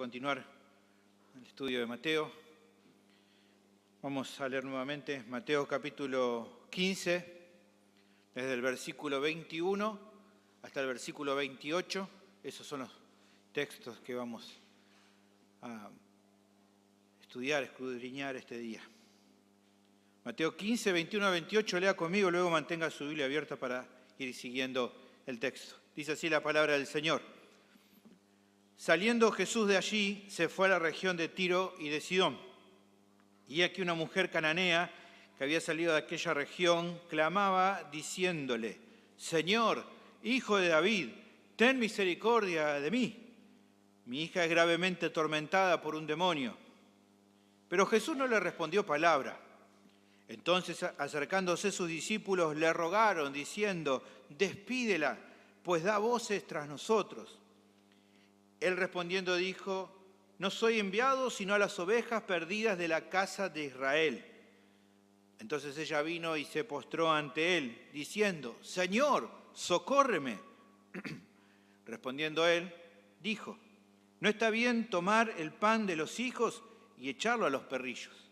continuar el estudio de Mateo. Vamos a leer nuevamente Mateo capítulo 15, desde el versículo 21 hasta el versículo 28. Esos son los textos que vamos a estudiar, escudriñar este día. Mateo 15, 21 a 28, lea conmigo, luego mantenga su Biblia abierta para ir siguiendo el texto. Dice así la palabra del Señor. Saliendo Jesús de allí, se fue a la región de Tiro y de Sidón. Y aquí una mujer cananea que había salido de aquella región clamaba diciéndole: Señor, hijo de David, ten misericordia de mí. Mi hija es gravemente atormentada por un demonio. Pero Jesús no le respondió palabra. Entonces, acercándose sus discípulos, le rogaron diciendo: Despídela, pues da voces tras nosotros. Él respondiendo dijo: No soy enviado sino a las ovejas perdidas de la casa de Israel. Entonces ella vino y se postró ante él, diciendo: Señor, socórreme. Respondiendo él, dijo: No está bien tomar el pan de los hijos y echarlo a los perrillos.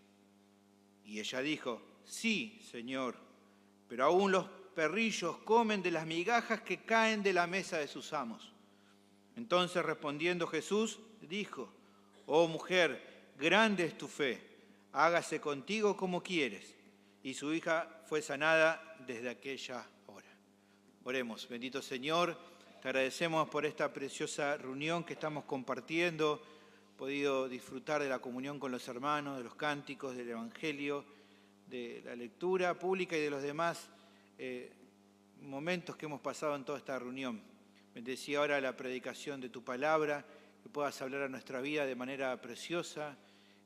Y ella dijo: Sí, Señor, pero aún los perrillos comen de las migajas que caen de la mesa de sus amos. Entonces respondiendo Jesús, dijo: Oh mujer, grande es tu fe, hágase contigo como quieres. Y su hija fue sanada desde aquella hora. Oremos. Bendito Señor, te agradecemos por esta preciosa reunión que estamos compartiendo. He podido disfrutar de la comunión con los hermanos, de los cánticos, del Evangelio, de la lectura pública y de los demás momentos que hemos pasado en toda esta reunión. Bendecí ahora la predicación de tu palabra, que puedas hablar a nuestra vida de manera preciosa,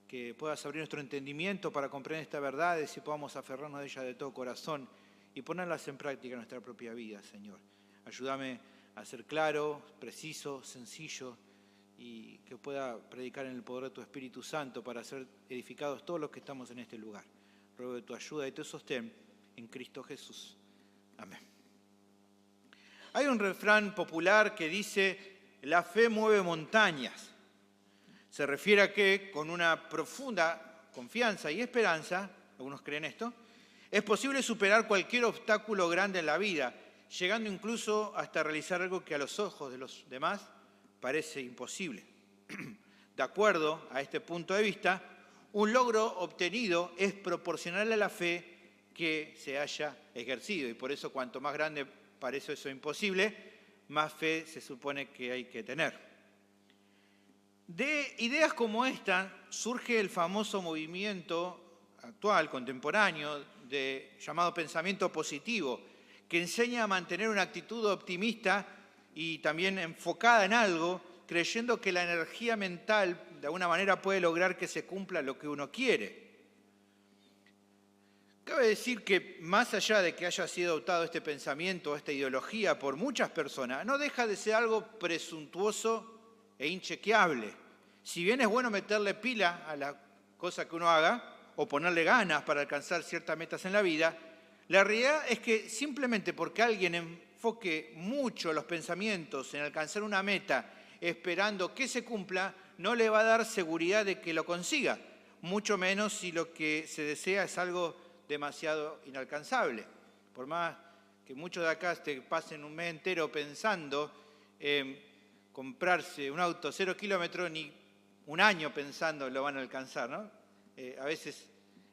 que puedas abrir nuestro entendimiento para comprender estas verdades y podamos aferrarnos de ellas de todo corazón y ponerlas en práctica en nuestra propia vida, Señor. Ayúdame a ser claro, preciso, sencillo y que pueda predicar en el poder de tu Espíritu Santo para ser edificados todos los que estamos en este lugar. Ruego de tu ayuda y tu sostén en Cristo Jesús. Amén. Hay un refrán popular que dice: la fe mueve montañas. Se refiere a que con una profunda confianza y esperanza, algunos creen esto, es posible superar cualquier obstáculo grande en la vida, llegando incluso hasta realizar algo que a los ojos de los demás parece imposible. De acuerdo a este punto de vista, un logro obtenido es proporcional a la fe que se haya ejercido, y por eso cuanto más grande parece eso imposible, más fe se supone que hay que tener. De ideas como esta surge el famoso movimiento actual, contemporáneo, llamado pensamiento positivo, que enseña a mantener una actitud optimista y también enfocada en algo, creyendo que la energía mental de alguna manera puede lograr que se cumpla lo que uno quiere. Cabe decir que más allá de que haya sido adoptado este pensamiento, esta ideología por muchas personas, no deja de ser algo presuntuoso e inchequeable. Si bien es bueno meterle pila a la cosa que uno haga o ponerle ganas para alcanzar ciertas metas en la vida, la realidad es que simplemente porque alguien enfoque mucho los pensamientos en alcanzar una meta esperando que se cumpla, no le va a dar seguridad de que lo consiga, mucho menos si lo que se desea es algo demasiado inalcanzable. Por más que muchos de acá te pasen un mes entero pensando en comprarse un auto 0 kilómetros, ni un año pensando lo van a alcanzar, ¿no? A veces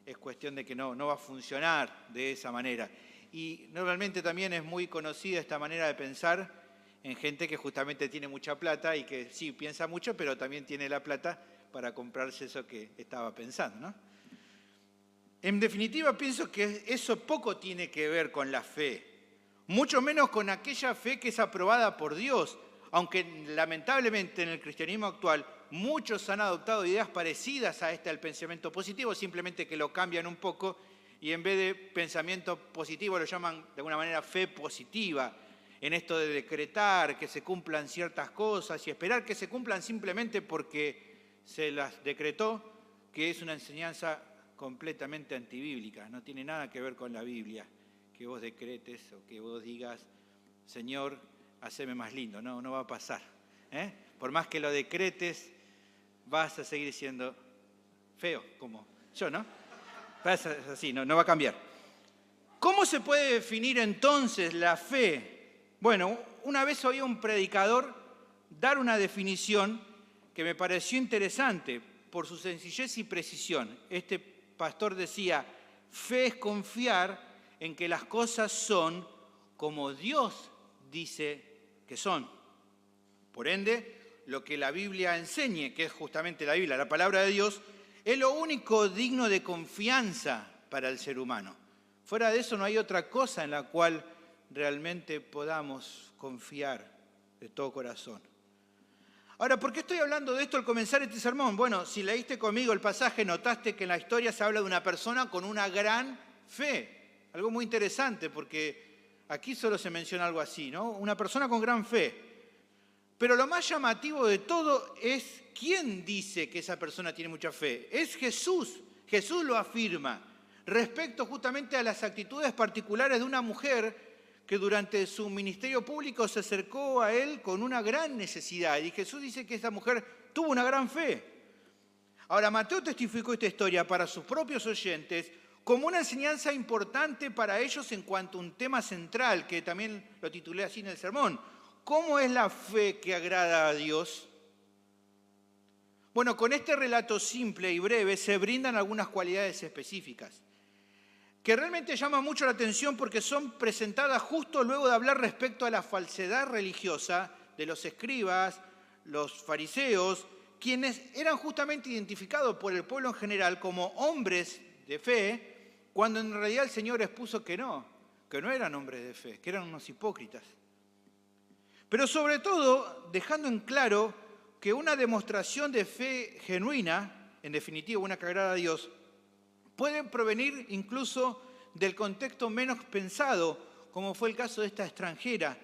es cuestión de que no va a funcionar de esa manera. Y normalmente también es muy conocida esta manera de pensar en gente que justamente tiene mucha plata y que sí piensa mucho, pero también tiene la plata para comprarse eso que estaba pensando, ¿no? En definitiva, pienso que eso poco tiene que ver con la fe, mucho menos con aquella fe que es aprobada por Dios, aunque lamentablemente en el cristianismo actual muchos han adoptado ideas parecidas a esta del pensamiento positivo, simplemente que lo cambian un poco y en vez de pensamiento positivo lo llaman de alguna manera fe positiva, en esto de decretar que se cumplan ciertas cosas y esperar que se cumplan simplemente porque se las decretó, que es una enseñanza completamente antibíblica, no tiene nada que ver con la Biblia, que vos decretes o que vos digas: Señor, haceme más lindo, no va a pasar. Por más que lo decretes, vas a seguir siendo feo, como yo, ¿no? Es así, no va a cambiar. ¿Cómo se puede definir entonces la fe? Bueno, una vez oí a un predicador dar una definición que me pareció interesante por su sencillez y precisión. Este pastor decía, fe es confiar en que las cosas son como Dios dice que son. Por ende, lo que la Biblia enseñe, que es justamente la Biblia, la palabra de Dios, es lo único digno de confianza para el ser humano. Fuera de eso no hay otra cosa en la cual realmente podamos confiar de todo corazón. Ahora, ¿por qué estoy hablando de esto al comenzar este sermón? Bueno, si leíste conmigo el pasaje, notaste que en la historia se habla de una persona con una gran fe. Algo muy interesante, porque aquí solo se menciona algo así, ¿no? Una persona con gran fe. Pero lo más llamativo de todo es quién dice que esa persona tiene mucha fe. Es Jesús. Jesús lo afirma respecto justamente a las actitudes particulares de una mujer que durante su ministerio público se acercó a él con una gran necesidad. Y Jesús dice que esa mujer tuvo una gran fe. Ahora, Mateo testificó esta historia para sus propios oyentes como una enseñanza importante para ellos en cuanto a un tema central, que también lo titulé así en el sermón. ¿Cómo es la fe que agrada a Dios? Bueno, con este relato simple y breve se brindan algunas cualidades específicas que realmente llaman mucho la atención porque son presentadas justo luego de hablar respecto a la falsedad religiosa de los escribas, los fariseos, quienes eran justamente identificados por el pueblo en general como hombres de fe, cuando en realidad el Señor expuso que no eran hombres de fe, que eran unos hipócritas. Pero sobre todo, dejando en claro que una demostración de fe genuina, en definitiva una que agrada a Dios, puede provenir incluso del contexto menos pensado, como fue el caso de esta extranjera,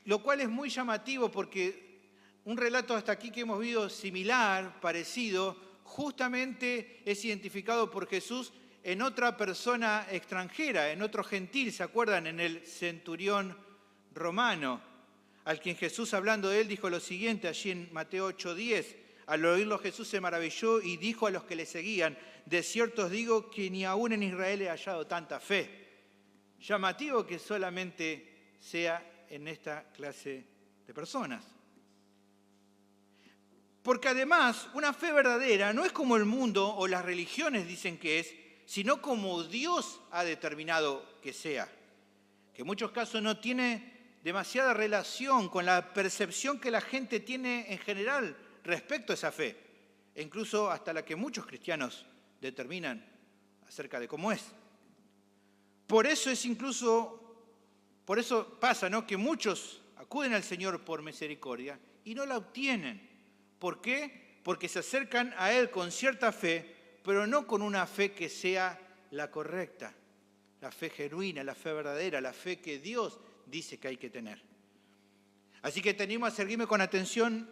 lo cual es muy llamativo porque un relato hasta aquí que hemos visto similar, parecido, justamente es identificado por Jesús en otra persona extranjera, en otro gentil, ¿se acuerdan? En el centurión romano, al quien Jesús, hablando de él, dijo lo siguiente allí en Mateo 8:10. Al oírlo Jesús se maravilló y dijo a los que le seguían, de cierto os digo que ni aún en Israel he hallado tanta fe. Llamativo que solamente sea en esta clase de personas. Porque además, una fe verdadera no es como el mundo o las religiones dicen que es, sino como Dios ha determinado que sea. Que en muchos casos no tiene demasiada relación con la percepción que la gente tiene en general respecto a esa fe, e incluso hasta la que muchos cristianos determinan acerca de cómo es. Por eso pasa, ¿no?, que muchos acuden al Señor por misericordia y no la obtienen. ¿Por qué? Porque se acercan a Él con cierta fe, pero no con una fe que sea la correcta, la fe genuina, la fe verdadera, la fe que Dios dice que hay que tener. Así que te animo a seguirme con atención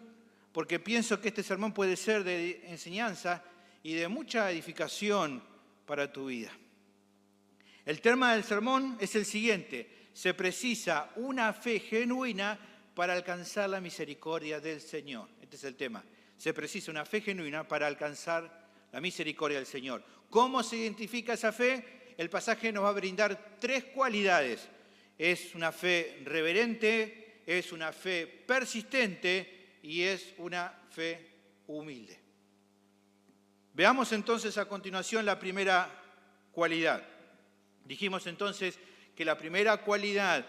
porque pienso que este sermón puede ser de enseñanza y de mucha edificación para tu vida. El tema del sermón es el siguiente: se precisa una fe genuina para alcanzar la misericordia del Señor. Este es el tema. Se precisa una fe genuina para alcanzar la misericordia del Señor. ¿Cómo se identifica esa fe? El pasaje nos va a brindar 3 cualidades. Es una fe reverente, es una fe persistente y es una fe humilde. Veamos entonces a continuación la primera cualidad. Dijimos entonces que la primera cualidad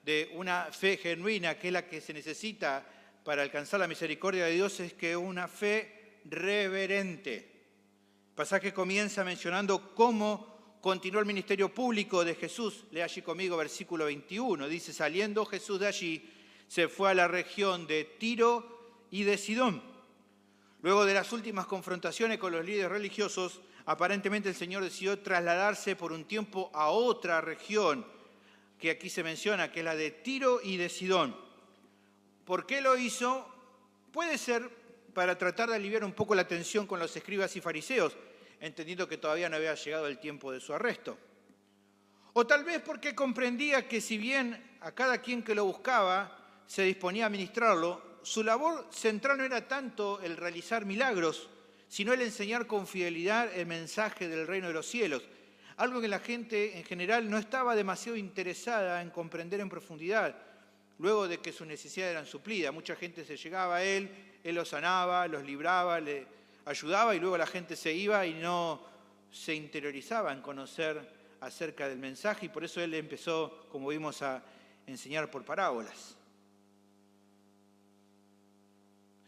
de una fe genuina, que es la que se necesita para alcanzar la misericordia de Dios, es que una fe reverente. El pasaje comienza mencionando cómo continuó el ministerio público de Jesús. Lea allí conmigo versículo 21. Dice, saliendo Jesús de allí, se fue a la región de Tiro y de Sidón. Luego de las últimas confrontaciones con los líderes religiosos, aparentemente el Señor decidió trasladarse por un tiempo a otra región, que aquí se menciona, que es la de Tiro y de Sidón. ¿Por qué lo hizo? Puede ser para tratar de aliviar un poco la tensión con los escribas y fariseos, entendiendo que todavía no había llegado el tiempo de su arresto. O tal vez porque comprendía que si bien a cada quien que lo buscaba se disponía a ministrarlo, su labor central no era tanto el realizar milagros, sino el enseñar con fidelidad el mensaje del reino de los cielos, algo que la gente en general no estaba demasiado interesada en comprender en profundidad, luego de que sus necesidades eran suplidas. Mucha gente se llegaba a él los sanaba, los libraba, le ayudaba y luego la gente se iba y no se interiorizaba en conocer acerca del mensaje y por eso él empezó, como vimos, a enseñar por parábolas.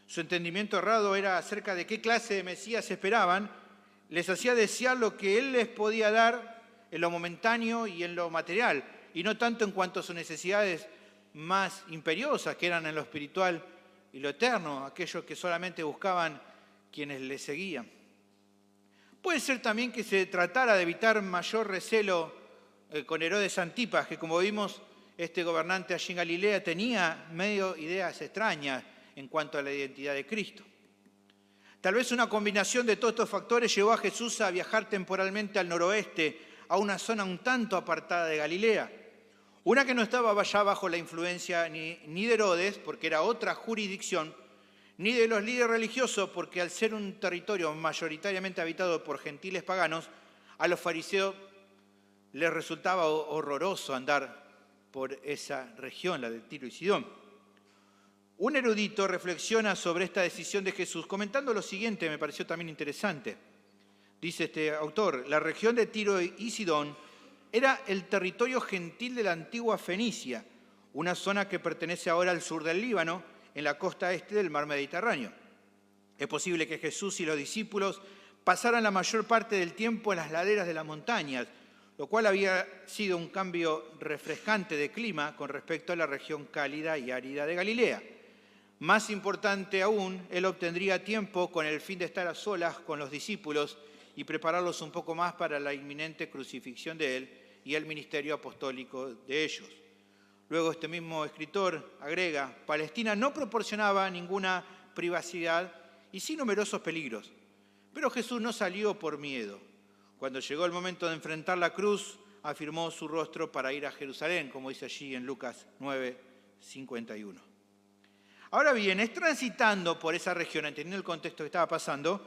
Su entendimiento errado era acerca de qué clase de Mesías esperaban, les hacía desear lo que él les podía dar en lo momentáneo y en lo material, y no tanto en cuanto a sus necesidades más imperiosas, que eran en lo espiritual y lo eterno, aquellos que solamente buscaban quienes le seguían. Puede ser también que se tratara de evitar mayor recelo con Herodes Antipas, que como vimos, este gobernante allí en Galilea tenía medio ideas extrañas en cuanto a la identidad de Cristo. Tal vez una combinación de todos estos factores llevó a Jesús a viajar temporalmente al noroeste, a una zona un tanto apartada de Galilea. Una que no estaba ya bajo la influencia ni de Herodes, porque era otra jurisdicción, ni de los líderes religiosos, porque al ser un territorio mayoritariamente habitado por gentiles paganos, a los fariseos les resultaba horroroso andar por esa región, la de Tiro y Sidón. Un erudito reflexiona sobre esta decisión de Jesús, comentando lo siguiente, me pareció también interesante. Dice este autor, la región de Tiro y Sidón era el territorio gentil de la antigua Fenicia, una zona que pertenece ahora al sur del Líbano, en la costa este del mar Mediterráneo. Es posible que Jesús y los discípulos pasaran la mayor parte del tiempo en las laderas de las montañas, lo cual había sido un cambio refrescante de clima con respecto a la región cálida y árida de Galilea. Más importante aún, él obtendría tiempo con el fin de estar a solas con los discípulos y prepararlos un poco más para la inminente crucifixión de él y el ministerio apostólico de ellos. Luego este mismo escritor agrega, Palestina no proporcionaba ninguna privacidad y sí numerosos peligros, pero Jesús no salió por miedo. Cuando llegó el momento de enfrentar la cruz, afirmó su rostro para ir a Jerusalén, como dice allí en Lucas 9:51. Ahora bien, es transitando por esa región, entendiendo el contexto que estaba pasando,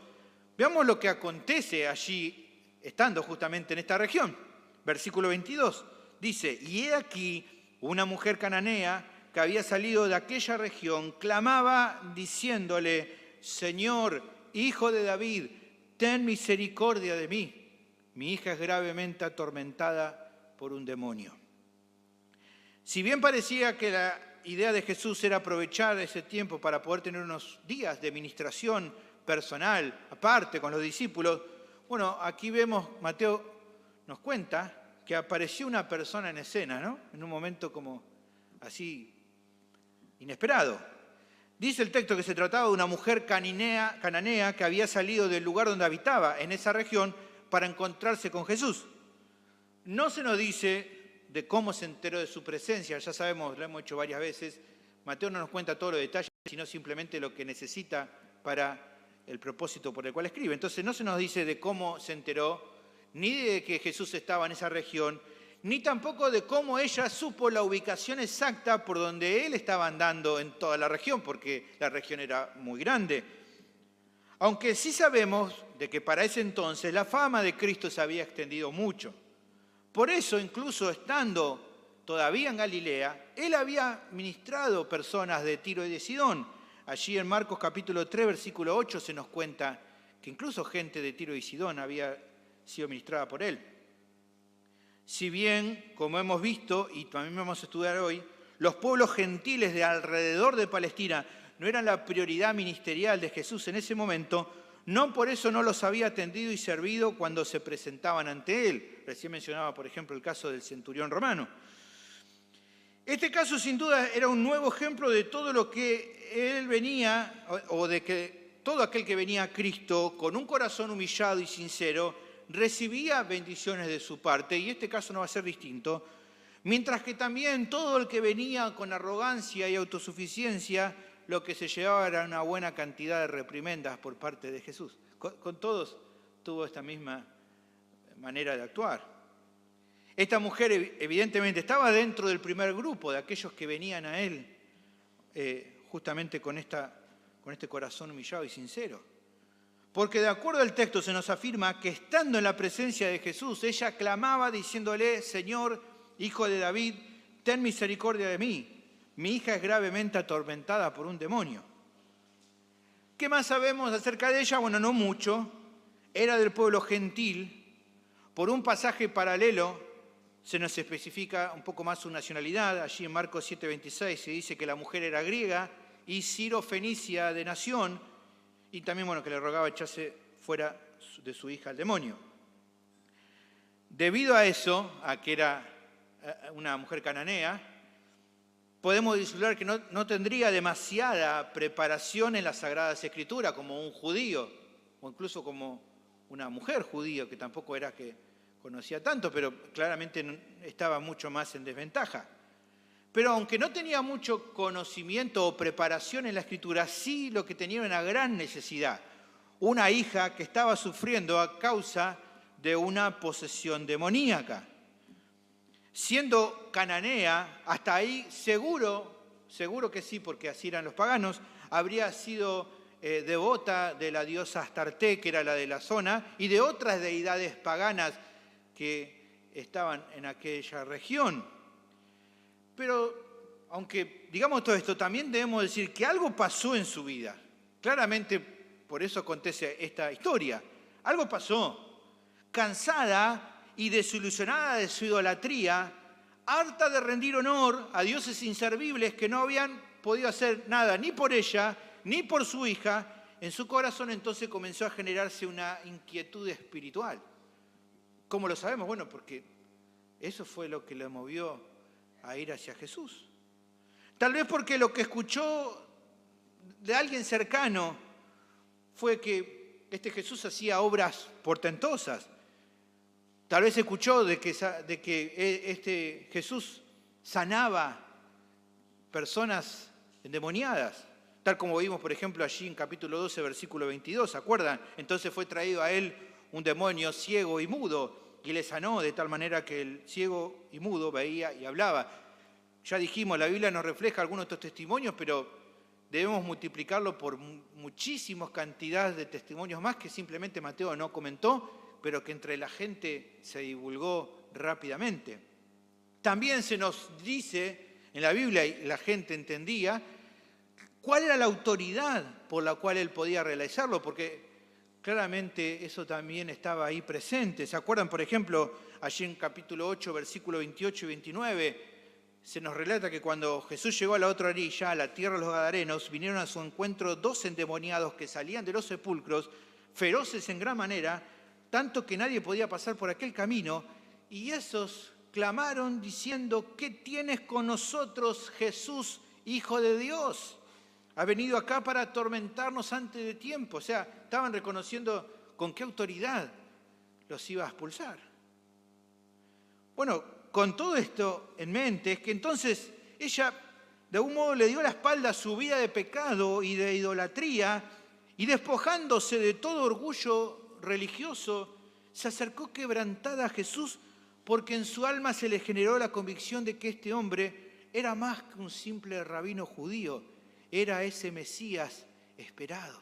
veamos lo que acontece allí, estando justamente en esta región. Versículo 22 dice, y he aquí una mujer cananea que había salido de aquella región, clamaba diciéndole, Señor, hijo de David, ten misericordia de mí. Mi hija es gravemente atormentada por un demonio. Si bien parecía que la idea de Jesús era aprovechar ese tiempo para poder tener unos días de ministración personal, aparte con los discípulos, bueno, aquí vemos, Mateo nos cuenta que apareció una persona en escena, ¿no? En un momento como así inesperado. Dice el texto que se trataba de una mujer cananea que había salido del lugar donde habitaba, en esa región, para encontrarse con Jesús. No se nos dice de cómo se enteró de su presencia, ya sabemos, lo hemos hecho varias veces. Mateo no nos cuenta todos los detalles, sino simplemente lo que necesita para el propósito por el cual escribe. Entonces no se nos dice de cómo se enteró, ni de que Jesús estaba en esa región, ni tampoco de cómo ella supo la ubicación exacta por donde él estaba andando en toda la región, porque la región era muy grande. Aunque sí sabemos de que para ese entonces la fama de Cristo se había extendido mucho. Por eso, incluso estando todavía en Galilea, él había ministrado personas de Tiro y de Sidón. Allí en Marcos capítulo 3, versículo 8 se nos cuenta que incluso gente de Tiro y Sidón había sido ministrada por él. Si bien, como hemos visto y también vamos a estudiar hoy, los pueblos gentiles de alrededor de Palestina no eran la prioridad ministerial de Jesús en ese momento, no por eso no los había atendido y servido cuando se presentaban ante él. Recién mencionaba, por ejemplo, el caso del centurión romano. Este caso, sin duda, era un nuevo ejemplo de todo lo que él venía, o de que todo aquel que venía a Cristo con un corazón humillado y sincero, recibía bendiciones de su parte, y este caso no va a ser distinto, mientras que también todo el que venía con arrogancia y autosuficiencia, lo que se llevaba era una buena cantidad de reprimendas por parte de Jesús. Con todos tuvo esta misma manera de actuar. Esta mujer evidentemente estaba dentro del primer grupo de aquellos que venían a él justamente con este corazón humillado y sincero. Porque de acuerdo al texto se nos afirma que estando en la presencia de Jesús, ella clamaba diciéndole: Señor, Hijo de David, ten misericordia de mí. Mi hija es gravemente atormentada por un demonio. ¿Qué más sabemos acerca de ella? Bueno, no mucho. Era del pueblo gentil. Por un pasaje paralelo se nos especifica un poco más su nacionalidad. Allí en Marcos 7:26 se dice que la mujer era griega y sirofenicia de nación, y también, bueno, que le rogaba echarse fuera de su hija al demonio. Debido a eso, a que era una mujer cananea, podemos vislumbrar que no tendría demasiada preparación en las Sagradas Escrituras como un judío, o incluso como una mujer judía, que tampoco era que conocía tanto, pero claramente estaba mucho más en desventaja. Pero aunque no tenía mucho conocimiento o preparación en la Escritura, sí lo que tenía era una gran necesidad. Una hija que estaba sufriendo a causa de una posesión demoníaca. Siendo cananea, hasta ahí seguro que sí, porque así eran los paganos, habría sido devota de la diosa Astarte, que era la de la zona, y de otras deidades paganas que estaban en aquella región. Pero, aunque digamos todo esto, también debemos decir que algo pasó en su vida. Claramente, por eso acontece esta historia. Algo pasó. Cansada y desilusionada de su idolatría, harta de rendir honor a dioses inservibles que no habían podido hacer nada ni por ella ni por su hija, en su corazón entonces comenzó a generarse una inquietud espiritual. ¿Cómo lo sabemos? Bueno, porque eso fue lo que le movió a ir hacia Jesús. Tal vez porque lo que escuchó de alguien cercano fue que este Jesús hacía obras portentosas. Tal vez escuchó de que este Jesús sanaba personas endemoniadas, tal como vimos, por ejemplo, allí en capítulo 12, versículo 22, ¿se acuerdan? Entonces fue traído a él un demonio ciego y mudo, y le sanó de tal manera que el ciego y mudo veía y hablaba. Ya dijimos, la Biblia nos refleja algunos de estos testimonios, pero debemos multiplicarlo por muchísimas cantidades de testimonios más que simplemente Mateo no comentó, pero que entre la gente se divulgó rápidamente. También se nos dice en la Biblia, y la gente entendía, cuál era la autoridad por la cual él podía realizarlo, porque claramente eso también estaba ahí presente. ¿Se acuerdan, por ejemplo, allí en capítulo 8, versículos 28 y 29, se nos relata que cuando Jesús llegó a la otra orilla, a la tierra de los Gadarenos, vinieron a su encuentro 2 endemoniados que salían de los sepulcros, feroces en gran manera, tanto que nadie podía pasar por aquel camino, y esos clamaron diciendo: ¿qué tienes con nosotros, Jesús, Hijo de Dios? Ha venido acá para atormentarnos antes de tiempo. O sea, estaban reconociendo con qué autoridad los iba a expulsar. Bueno, con todo esto en mente, es que entonces ella de algún modo le dio la espalda a su vida de pecado y de idolatría, y despojándose de todo orgullo religioso, se acercó quebrantada a Jesús, porque en su alma se le generó la convicción de que este hombre era más que un simple rabino judío, era ese Mesías esperado.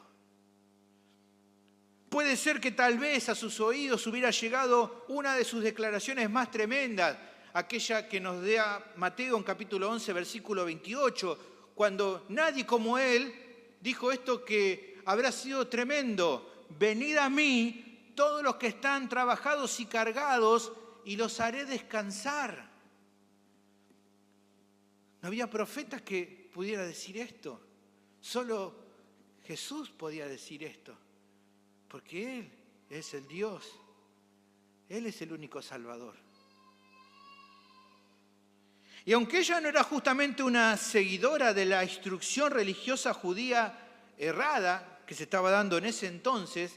Puede ser que tal vez a sus oídos hubiera llegado una de sus declaraciones más tremendas, aquella que nos da Mateo en capítulo 11, versículo 28, cuando nadie como él dijo esto que habrá sido tremendo: venid a mí todos los que están trabajados y cargados, y los haré descansar. No había profetas que pudiera decir esto. Solo Jesús podía decir esto, porque Él es el Dios. Él es el único Salvador. Y aunque ella no era justamente una seguidora de la instrucción religiosa judía errada que se estaba dando en ese entonces,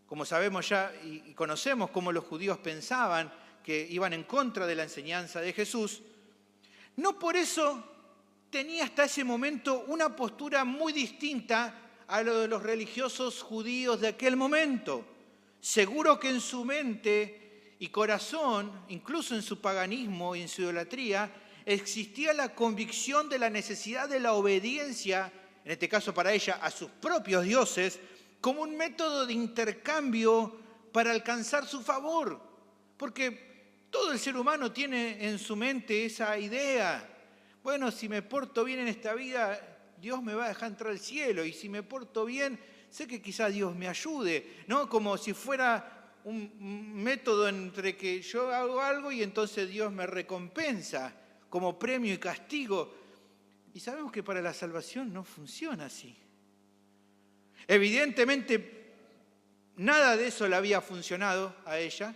como sabemos ya y conocemos cómo los judíos pensaban que iban en contra de la enseñanza de Jesús, no por eso tenía hasta ese momento una postura muy distinta a lo de los religiosos judíos de aquel momento. Seguro que en su mente y corazón, incluso en su paganismo y en su idolatría, existía la convicción de la necesidad de la obediencia, en este caso para ella, a sus propios dioses, como un método de intercambio para alcanzar su favor. Porque todo el ser humano tiene en su mente esa idea. Bueno, si me porto bien en esta vida, Dios me va a dejar entrar al cielo. Y si me porto bien, sé que quizás Dios me ayude, ¿no? Como si fuera un método entre que yo hago algo y entonces Dios me recompensa como premio y castigo. Y sabemos que para la salvación no funciona así. Evidentemente, nada de eso le había funcionado a ella.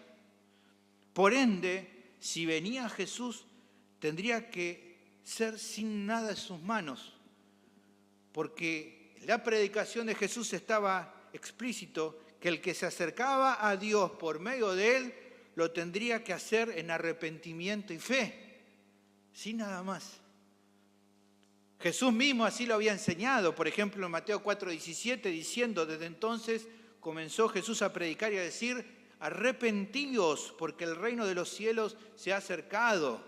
Por ende, si venía Jesús, tendría que ser sin nada en sus manos, porque la predicación de Jesús estaba explícito que el que se acercaba a Dios por medio de él, lo tendría que hacer en arrepentimiento y fe, sin nada más. Jesús mismo así lo había enseñado, por ejemplo en Mateo 4:17, diciendo, desde entonces comenzó Jesús a predicar y a decir, arrepentíos porque el reino de los cielos se ha acercado.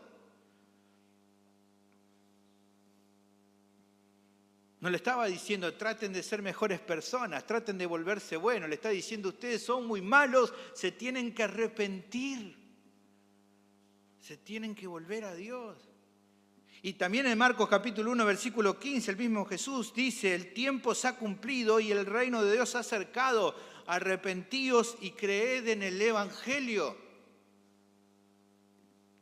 No le estaba diciendo, traten de ser mejores personas, traten de volverse buenos. Le está diciendo, ustedes son muy malos, se tienen que arrepentir. Se tienen que volver a Dios. Y también en Marcos capítulo 1, versículo 15, el mismo Jesús dice, el tiempo se ha cumplido y el reino de Dios se ha acercado. Arrepentíos y creed en el Evangelio.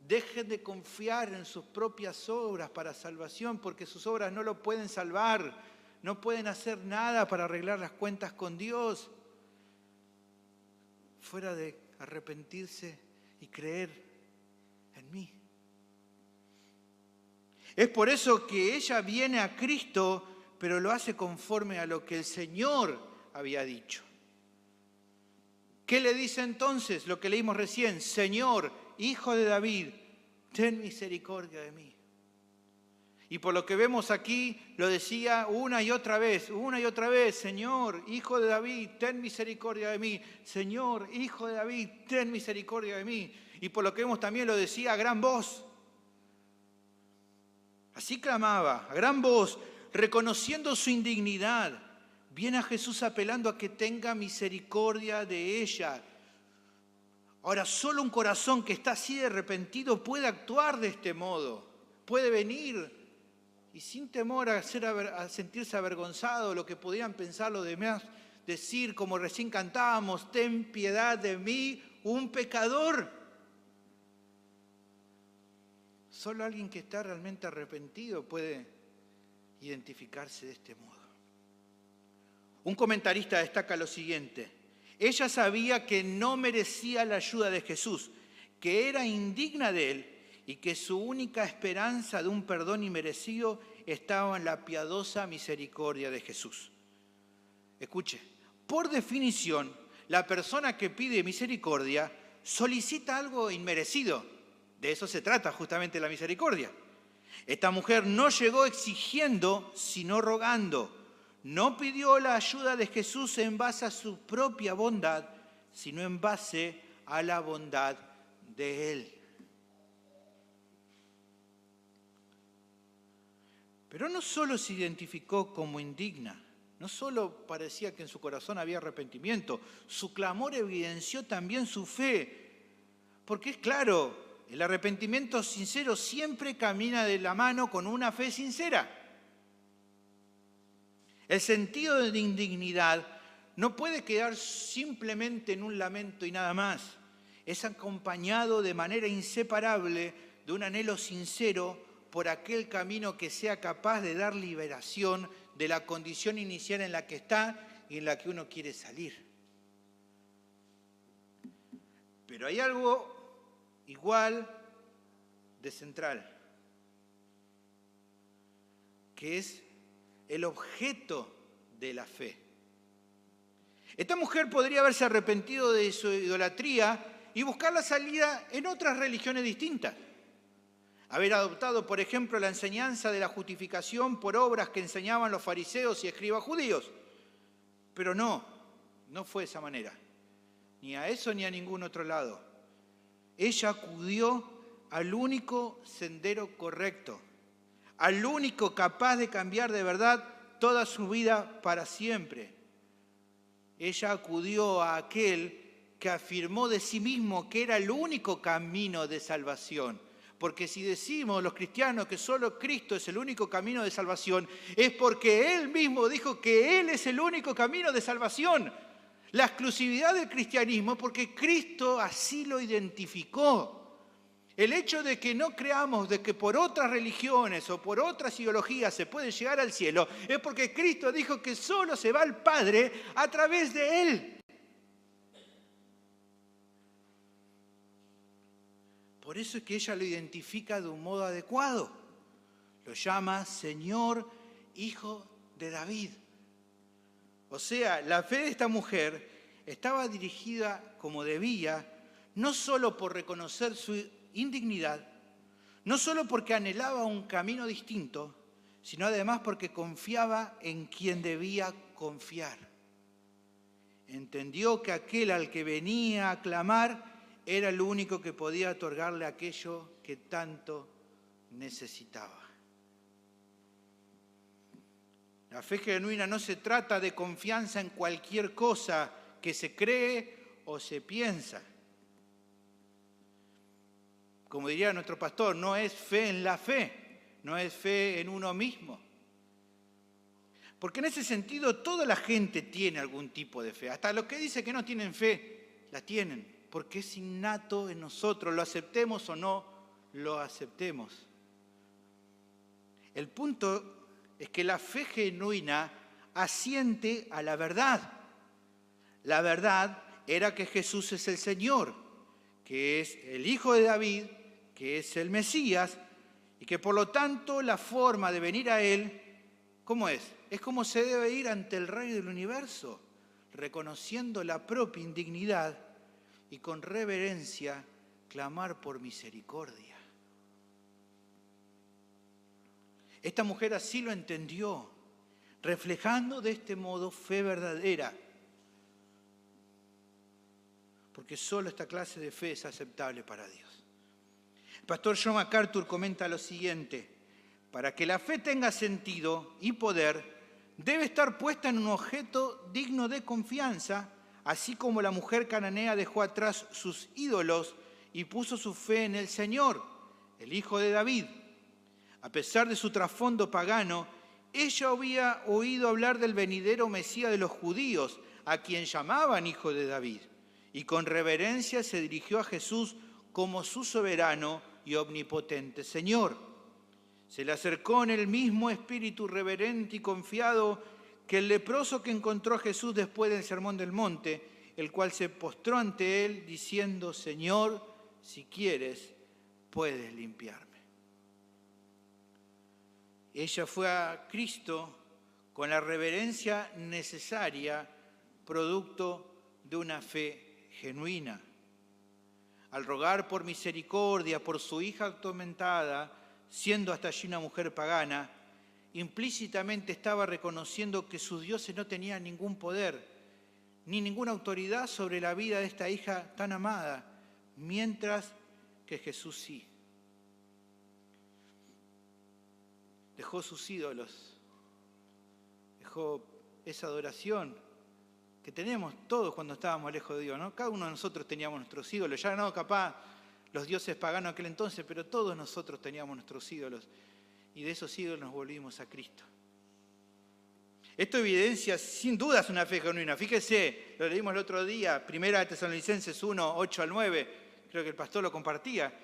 Dejen de confiar en sus propias obras para salvación, porque sus obras no lo pueden salvar. No pueden hacer nada para arreglar las cuentas con Dios. Fuera de arrepentirse y creer en mí. Es por eso que ella viene a Cristo, pero lo hace conforme a lo que el Señor había dicho. ¿Qué le dice entonces? Lo que leímos recién, Señor, Hijo de David, ten misericordia de mí. Y por lo que vemos aquí, lo decía una y otra vez, Señor, Hijo de David, ten misericordia de mí. Señor, Hijo de David, ten misericordia de mí. Y por lo que vemos también lo decía a gran voz. Así clamaba, a gran voz, reconociendo su indignidad. Viene a Jesús apelando a que tenga misericordia de ella. Ahora, solo un corazón que está así de arrepentido puede actuar de este modo. Puede venir y sin temor a sentirse avergonzado, lo que podían pensar los demás, decir, como recién cantábamos, ten piedad de mí, un pecador. Solo alguien que está realmente arrepentido puede identificarse de este modo. Un comentarista destaca lo siguiente. Ella sabía que no merecía la ayuda de Jesús, que era indigna de él y que su única esperanza de un perdón inmerecido estaba en la piadosa misericordia de Jesús. Escuche, por definición, la persona que pide misericordia solicita algo inmerecido. De eso se trata justamente la misericordia. Esta mujer no llegó exigiendo, sino rogando. No pidió la ayuda de Jesús en base a su propia bondad, sino en base a la bondad de Él. Pero no solo se identificó como indigna, no solo parecía que en su corazón había arrepentimiento, su clamor evidenció también su fe. Porque es claro, el arrepentimiento sincero siempre camina de la mano con una fe sincera. El sentido de indignidad no puede quedar simplemente en un lamento y nada más. Es acompañado de manera inseparable de un anhelo sincero por aquel camino que sea capaz de dar liberación de la condición inicial en la que está y en la que uno quiere salir. Pero hay algo igual de central, que es el objeto de la fe. Esta mujer podría haberse arrepentido de su idolatría y buscar la salida en otras religiones distintas. Haber adoptado, por ejemplo, la enseñanza de la justificación por obras que enseñaban los fariseos y escribas judíos. Pero no fue de esa manera. Ni a eso ni a ningún otro lado. Ella acudió al único sendero correcto, al único capaz de cambiar de verdad toda su vida para siempre. Ella acudió a aquel que afirmó de sí mismo que era el único camino de salvación. Porque si decimos los cristianos que solo Cristo es el único camino de salvación, es porque Él mismo dijo que Él es el único camino de salvación. La exclusividad del cristianismo es porque Cristo así lo identificó. El hecho de que no creamos de que por otras religiones o por otras ideologías se puede llegar al cielo es porque Cristo dijo que solo se va al Padre a través de Él. Por eso es que ella lo identifica de un modo adecuado. Lo llama Señor, Hijo de David. O sea, la fe de esta mujer estaba dirigida como debía, no solo por reconocer su indignidad, no solo porque anhelaba un camino distinto, sino además porque confiaba en quien debía confiar. Entendió que aquel al que venía a clamar era el único que podía otorgarle aquello que tanto necesitaba. La fe genuina no se trata de confianza en cualquier cosa que se cree o se piensa. Como diría nuestro pastor, no es fe en la fe, no es fe en uno mismo. Porque en ese sentido toda la gente tiene algún tipo de fe. Hasta los que dicen que no tienen fe, la tienen. Porque es innato en nosotros, lo aceptemos o no lo aceptemos. El punto es que la fe genuina asiente a la verdad. La verdad era que Jesús es el Señor, que es el Hijo de David, que es el Mesías, y que por lo tanto la forma de venir a Él, ¿cómo es? Es como se debe ir ante el Rey del Universo, reconociendo la propia indignidad y con reverencia clamar por misericordia. Esta mujer así lo entendió, reflejando de este modo fe verdadera, porque solo esta clase de fe es aceptable para Dios. El pastor John MacArthur comenta lo siguiente: para que la fe tenga sentido y poder, debe estar puesta en un objeto digno de confianza, así como la mujer cananea dejó atrás sus ídolos y puso su fe en el Señor, el Hijo de David. A pesar de su trasfondo pagano, ella había oído hablar del venidero Mesías de los judíos, a quien llamaban Hijo de David, y con reverencia se dirigió a Jesús como su soberano y omnipotente Señor. Se le acercó en el mismo espíritu reverente y confiado que el leproso que encontró a Jesús después del Sermón del Monte, el cual se postró ante él diciendo: Señor, si quieres, puedes limpiarme. Ella fue a Cristo con la reverencia necesaria, producto de una fe genuina. Al rogar por misericordia por su hija atormentada, siendo hasta allí una mujer pagana, implícitamente estaba reconociendo que sus dioses no tenían ningún poder, ni ninguna autoridad sobre la vida de esta hija tan amada, mientras que Jesús sí. Dejó sus ídolos, dejó esa adoración que teníamos todos cuando estábamos lejos de Dios, ¿no? Cada uno de nosotros teníamos nuestros ídolos, ya no capaz los dioses paganos de aquel entonces, pero todos nosotros teníamos nuestros ídolos, y de esos ídolos nos volvimos a Cristo. Esto evidencia sin dudas una fe genuina. Fíjese, lo leímos el otro día, 1 Tesalonicenses 1, 8 al 9, creo que el pastor lo compartía.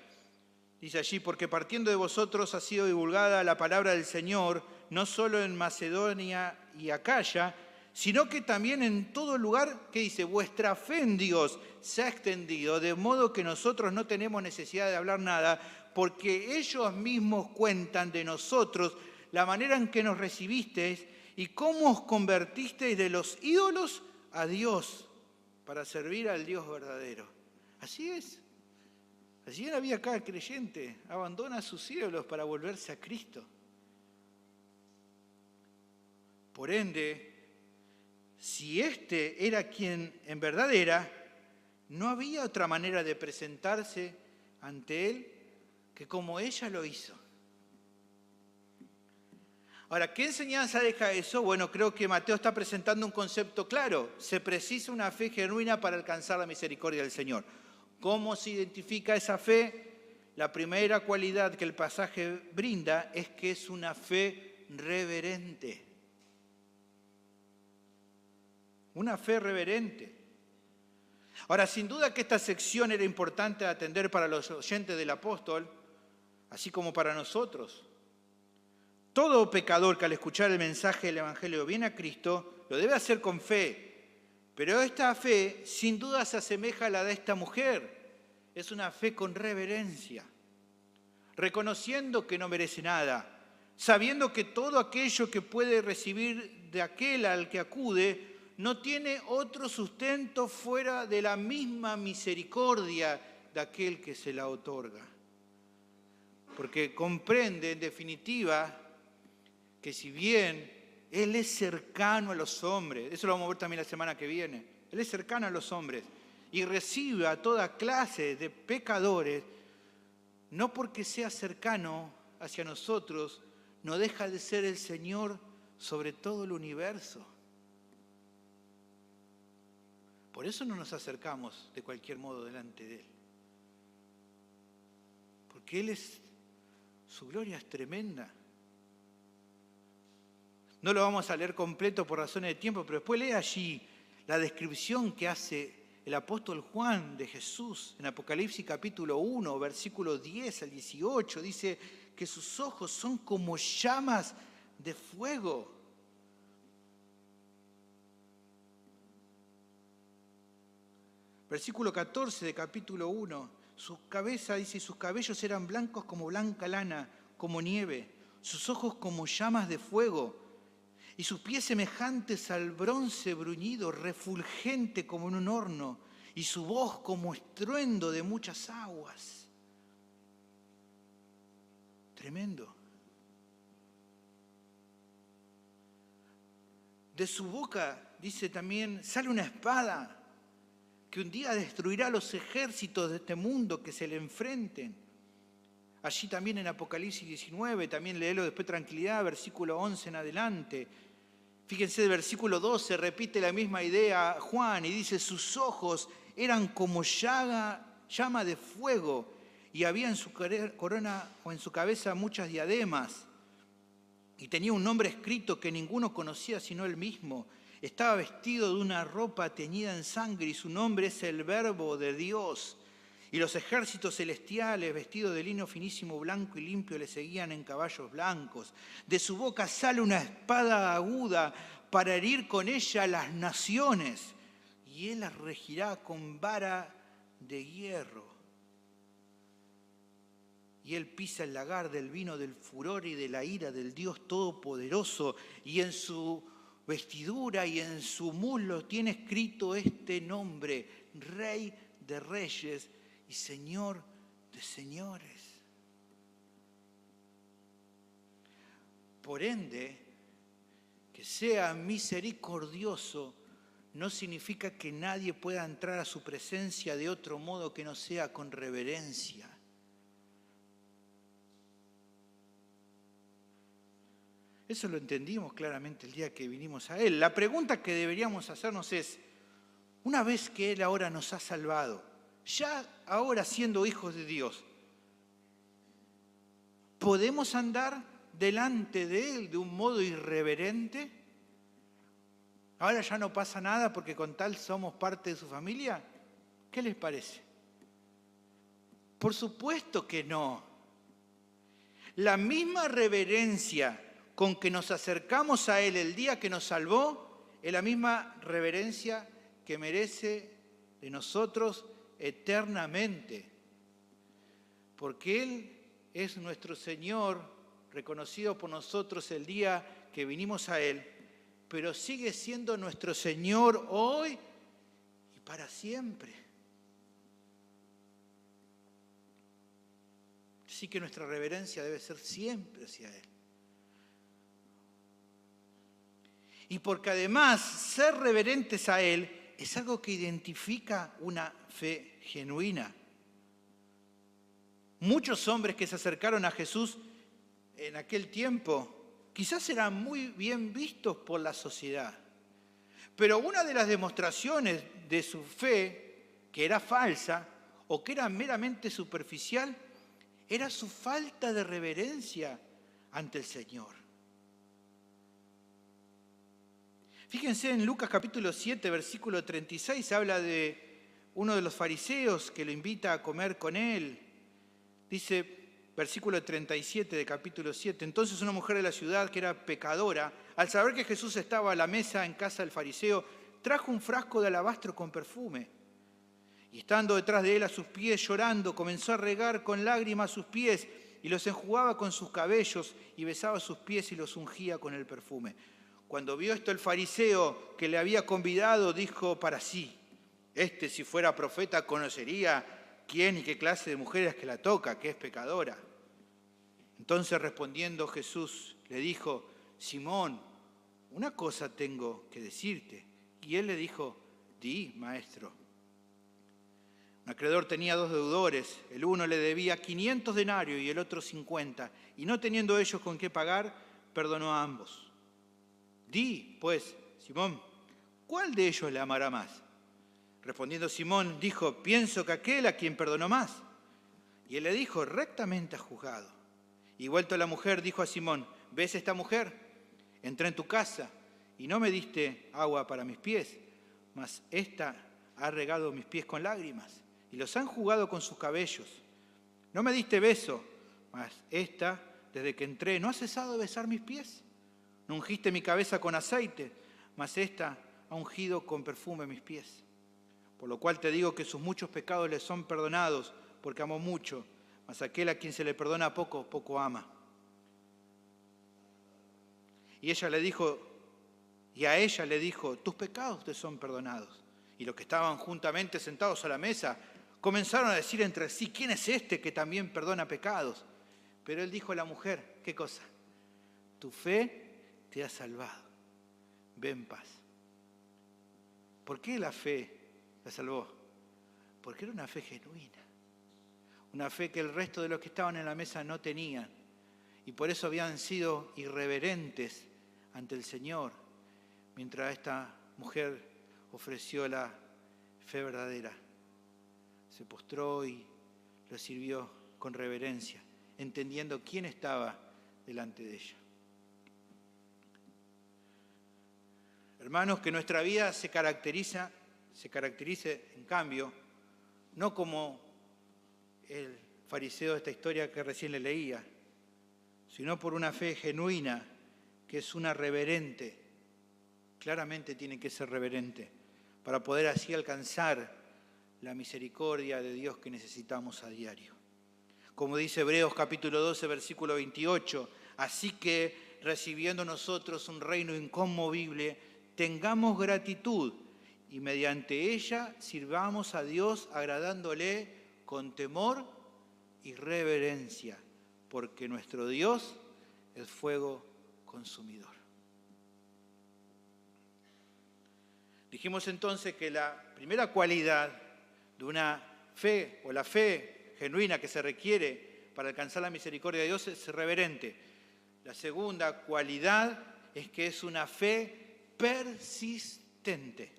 Dice allí: porque partiendo de vosotros ha sido divulgada la palabra del Señor, no solo en Macedonia y Acaya, sino que también en todo lugar, que dice, vuestra fe en Dios se ha extendido, de modo que nosotros no tenemos necesidad de hablar nada, porque ellos mismos cuentan de nosotros la manera en que nos recibisteis y cómo os convertisteis de los ídolos a Dios, para servir al Dios verdadero. Así es. Así es la vida cada creyente, abandona sus ídolos para volverse a Cristo. Por ende, si este era quien en verdad era, no había otra manera de presentarse ante Él que como ella lo hizo. Ahora, ¿qué enseñanza deja eso? Bueno, creo que Mateo está presentando un concepto claro. Se precisa una fe genuina para alcanzar la misericordia del Señor. ¿Cómo se identifica esa fe? La primera cualidad que el pasaje brinda es que es una fe reverente. Una fe reverente. Ahora, sin duda que esta sección era importante atender para los oyentes del apóstol, así como para nosotros. Todo pecador que al escuchar el mensaje del Evangelio viene a Cristo, lo debe hacer con fe. Pero esta fe, sin duda, se asemeja a la de esta mujer. Es una fe con reverencia, reconociendo que no merece nada, sabiendo que todo aquello que puede recibir de aquel al que acude no tiene otro sustento fuera de la misma misericordia de aquel que se la otorga. Porque comprende, en definitiva, que si bien Él es cercano a los hombres, eso lo vamos a ver también la semana que viene, Él es cercano a los hombres y recibe a toda clase de pecadores, no porque sea cercano hacia nosotros, no deja de ser el Señor sobre todo el universo. Por eso no nos acercamos de cualquier modo delante de Él. Porque su gloria es tremenda. No lo vamos a leer completo por razones de tiempo, pero después lee allí la descripción que hace el apóstol Juan de Jesús en Apocalipsis capítulo 1, versículo 10 al 18. Dice que sus ojos son como llamas de fuego. Versículo 14 de capítulo 1. Su cabeza, dice, sus cabellos eran blancos como blanca lana, como nieve. Sus ojos como llamas de fuego. Y sus pies semejantes al bronce bruñido, refulgente como en un horno, y su voz como estruendo de muchas aguas. Tremendo. De su boca, dice también, sale una espada que un día destruirá los ejércitos de este mundo que se le enfrenten. Allí también en Apocalipsis 19, también léelo después tranquilidad, versículo 11 en adelante. Fíjense, el versículo 12 repite la misma idea Juan y dice, sus ojos eran como llama de fuego y había en su corona o en su cabeza muchas diademas y tenía un nombre escrito que ninguno conocía sino él mismo. Estaba vestido de una ropa teñida en sangre y su nombre es el Verbo de Dios. Y los ejércitos celestiales, vestidos de lino finísimo, blanco y limpio, le seguían en caballos blancos. De su boca sale una espada aguda para herir con ella las naciones. Y él las regirá con vara de hierro. Y él pisa el lagar del vino del furor y de la ira del Dios Todopoderoso. Y en su vestidura y en su muslo tiene escrito este nombre, Rey de Reyes y Señor de señores. Por ende, que sea misericordioso no significa que nadie pueda entrar a su presencia de otro modo que no sea con reverencia. Eso lo entendimos claramente el día que vinimos a Él. La pregunta que deberíamos hacernos es, una vez que Él ahora nos ha salvado, ya ahora siendo hijos de Dios, ¿podemos andar delante de Él de un modo irreverente? ¿Ahora ya no pasa nada porque con tal somos parte de su familia? ¿Qué les parece? Por supuesto que no. La misma reverencia con que nos acercamos a Él el día que nos salvó, es la misma reverencia que merece de nosotros eternamente. Porque Él es nuestro Señor, reconocido por nosotros el día que vinimos a Él, pero sigue siendo nuestro Señor hoy y para siempre. Así que nuestra reverencia debe ser siempre hacia Él. Y porque además ser reverentes a Él es algo que identifica una fe genuina. Muchos hombres que se acercaron a Jesús en aquel tiempo quizás eran muy bien vistos por la sociedad. Pero una de las demostraciones de su fe, que era falsa o que era meramente superficial, era su falta de reverencia ante el Señor. Fíjense en Lucas capítulo 7, versículo 36, habla de uno de los fariseos que lo invita a comer con él. Dice, versículo 37 de capítulo 7, entonces una mujer de la ciudad que era pecadora, al saber que Jesús estaba a la mesa en casa del fariseo, trajo un frasco de alabastro con perfume. Y estando detrás de él a sus pies llorando, comenzó a regar con lágrimas sus pies y los enjugaba con sus cabellos y besaba sus pies y los ungía con el perfume. Cuando vio esto el fariseo que le había convidado, dijo para sí, si fuera profeta conocería quién y qué clase de mujer es que la toca, que es pecadora. Entonces respondiendo Jesús le dijo, Simón, una cosa tengo que decirte. Y él le dijo, di, maestro. Un acreedor tenía 2 deudores, el uno le debía 500 denarios y el otro 50, y no teniendo ellos con qué pagar, perdonó a ambos. Di, pues, Simón, ¿cuál de ellos le amará más? Respondiendo Simón, dijo, pienso que aquel a quien perdonó más. Y él le dijo, rectamente has juzgado. Y vuelto la mujer, dijo a Simón, ¿ves esta mujer? Entré en tu casa y no me diste agua para mis pies, mas esta ha regado mis pies con lágrimas y los ha enjugado con sus cabellos. No me diste beso, mas esta, desde que entré, no ha cesado de besar mis pies. No ungiste mi cabeza con aceite, mas esta ha ungido con perfume mis pies. Por lo cual te digo que sus muchos pecados le son perdonados, porque amó mucho, mas aquel a quien se le perdona poco, poco ama. Y a ella le dijo, tus pecados te son perdonados. Y los que estaban juntamente sentados a la mesa comenzaron a decir entre sí, ¿quién es este que también perdona pecados? Pero él dijo a la mujer, ¿qué cosa? Tu fe te ha salvado. Ve en paz. ¿Por qué la fe la salvó? Porque era una fe genuina. Una fe que el resto de los que estaban en la mesa no tenían. Y por eso habían sido irreverentes ante el Señor, mientras esta mujer ofreció la fe verdadera. Se postró y lo sirvió con reverencia, entendiendo quién estaba delante de ella. Hermanos, que nuestra vida se caracterice en cambio, no como el fariseo de esta historia que recién le leía, sino por una fe genuina, que es una reverente. Claramente tiene que ser reverente, para poder así alcanzar la misericordia de Dios que necesitamos a diario. Como dice Hebreos capítulo 12, versículo 28, así que recibiendo nosotros un reino inconmovible, tengamos gratitud y mediante ella sirvamos a Dios agradándole con temor y reverencia, porque nuestro Dios es fuego consumidor. Dijimos entonces que la primera cualidad de una fe o la fe genuina que se requiere para alcanzar la misericordia de Dios es reverente. La segunda cualidad es que es una fe persistente.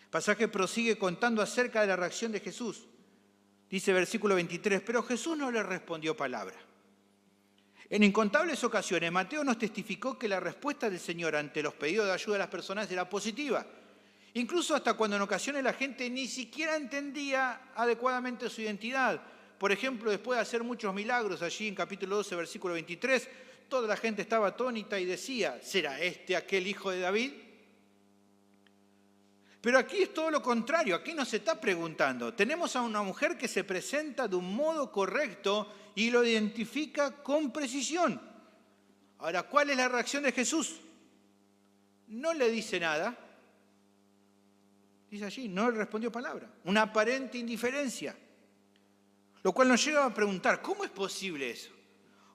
El pasaje prosigue contando acerca de la reacción de Jesús. Dice versículo 23, pero Jesús no le respondió palabra. En incontables ocasiones, Mateo nos testificó que la respuesta del Señor ante los pedidos de ayuda de las personas era positiva. Incluso hasta cuando en ocasiones la gente ni siquiera entendía adecuadamente su identidad. Por ejemplo, después de hacer muchos milagros, allí en capítulo 12, versículo 23, toda la gente estaba atónita y decía, ¿será este aquel hijo de David? Pero aquí es todo lo contrario, aquí nos está preguntando. Tenemos a una mujer que se presenta de un modo correcto y lo identifica con precisión. Ahora, ¿cuál es la reacción de Jesús? No le dice nada. Dice allí, no le respondió palabra. Una aparente indiferencia. Lo cual nos lleva a preguntar, ¿cómo es posible eso?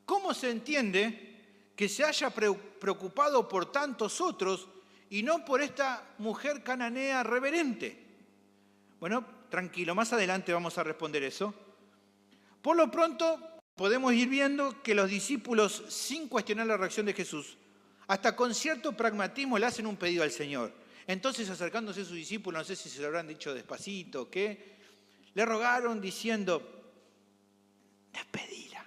¿Cómo se entiende que se haya preocupado por tantos otros y no por esta mujer cananea reverente? Bueno, tranquilo, más adelante vamos a responder eso. Por lo pronto, podemos ir viendo que los discípulos, sin cuestionar la reacción de Jesús, hasta con cierto pragmatismo le hacen un pedido al Señor. Entonces, acercándose a sus discípulos, no sé si se lo habrán dicho despacito o qué, le rogaron diciendo, despedila,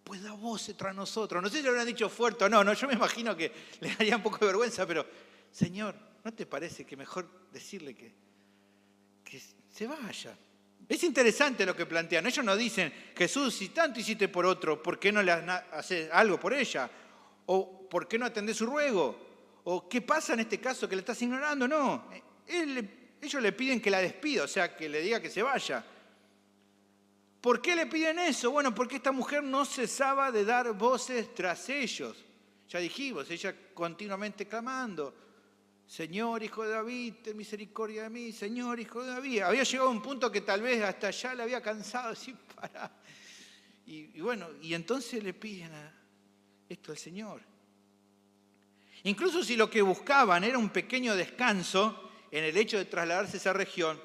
pues da voz tras nosotros. No sé si lo habrán dicho fuerte o no, yo me imagino que le daría un poco de vergüenza, pero, Señor, ¿no te parece que mejor decirle que se vaya? Es interesante lo que plantean. Ellos no dicen, Jesús, si tanto hiciste por otro, ¿por qué no le haces algo por ella? ¿O por qué no atendés su ruego? ¿O qué pasa en este caso que le estás ignorando? No, ellos le piden que la despida, o sea, que le diga que se vaya. ¿Por qué le piden eso? Bueno, porque esta mujer no cesaba de dar voces tras ellos. Ya dijimos, ella continuamente clamando, Señor, Hijo de David, ten misericordia de mí, Señor, Hijo de David. Había llegado a un punto que tal vez hasta ya le había cansado de decir, pará. Y bueno, y entonces le piden esto al Señor. Incluso si lo que buscaban era un pequeño descanso en el hecho de trasladarse a esa región,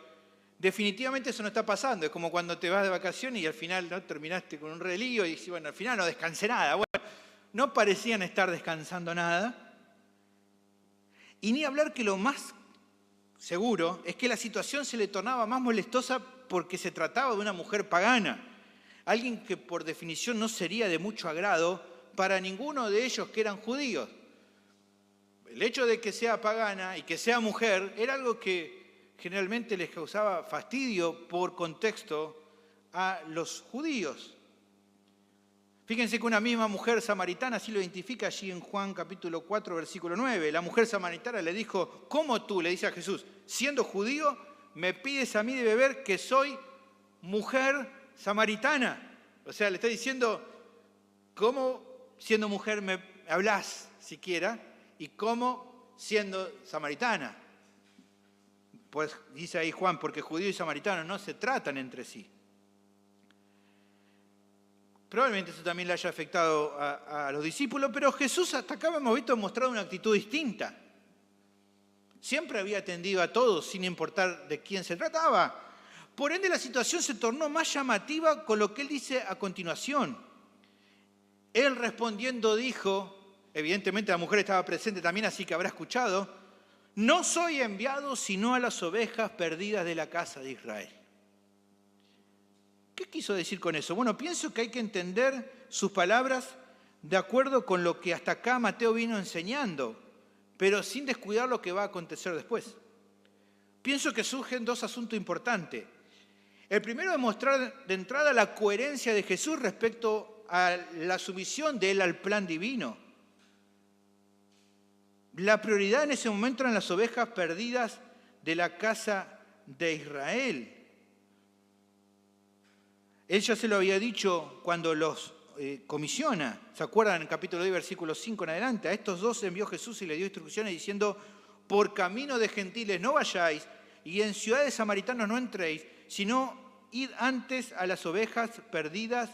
definitivamente eso no está pasando. Es como cuando te vas de vacaciones y al final no terminaste con un relío y dices, bueno, al final no descansé nada. Bueno, no parecían estar descansando nada. Y ni hablar que lo más seguro es que la situación se le tornaba más molestosa porque se trataba de una mujer pagana, alguien que por definición no sería de mucho agrado para ninguno de ellos que eran judíos. El hecho de que sea pagana y que sea mujer era algo que generalmente les causaba fastidio por contexto a los judíos. Fíjense que una misma mujer samaritana así lo identifica allí en Juan capítulo 4, versículo 9. La mujer samaritana le dijo, ¿cómo tú, le dice a Jesús, siendo judío, me pides a mí de beber que soy mujer samaritana? O sea, le está diciendo, ¿cómo siendo mujer me hablas siquiera? ¿Y cómo siendo samaritana? Pues dice ahí Juan, porque judío y samaritano no se tratan entre sí. Probablemente eso también le haya afectado a los discípulos, pero Jesús hasta acá hemos visto mostrado una actitud distinta. Siempre había atendido a todos sin importar de quién se trataba. Por ende, la situación se tornó más llamativa con lo que él dice a continuación. Él respondiendo dijo, evidentemente la mujer estaba presente también, así que habrá escuchado, no soy enviado sino a las ovejas perdidas de la casa de Israel. ¿Qué quiso decir con eso? Bueno, pienso que hay que entender sus palabras de acuerdo con lo que hasta acá Mateo vino enseñando, pero sin descuidar lo que va a acontecer después. Pienso que surgen dos asuntos importantes. El primero es mostrar de entrada la coherencia de Jesús respecto a la sumisión de él al plan divino. La prioridad en ese momento eran las ovejas perdidas de la casa de Israel. Él ya se lo había dicho cuando los comisiona. ¿Se acuerdan en el capítulo 2, versículo 5 en adelante? A estos dos envió Jesús y le dio instrucciones diciendo, por camino de gentiles no vayáis y en ciudades samaritanas no entréis, sino id antes a las ovejas perdidas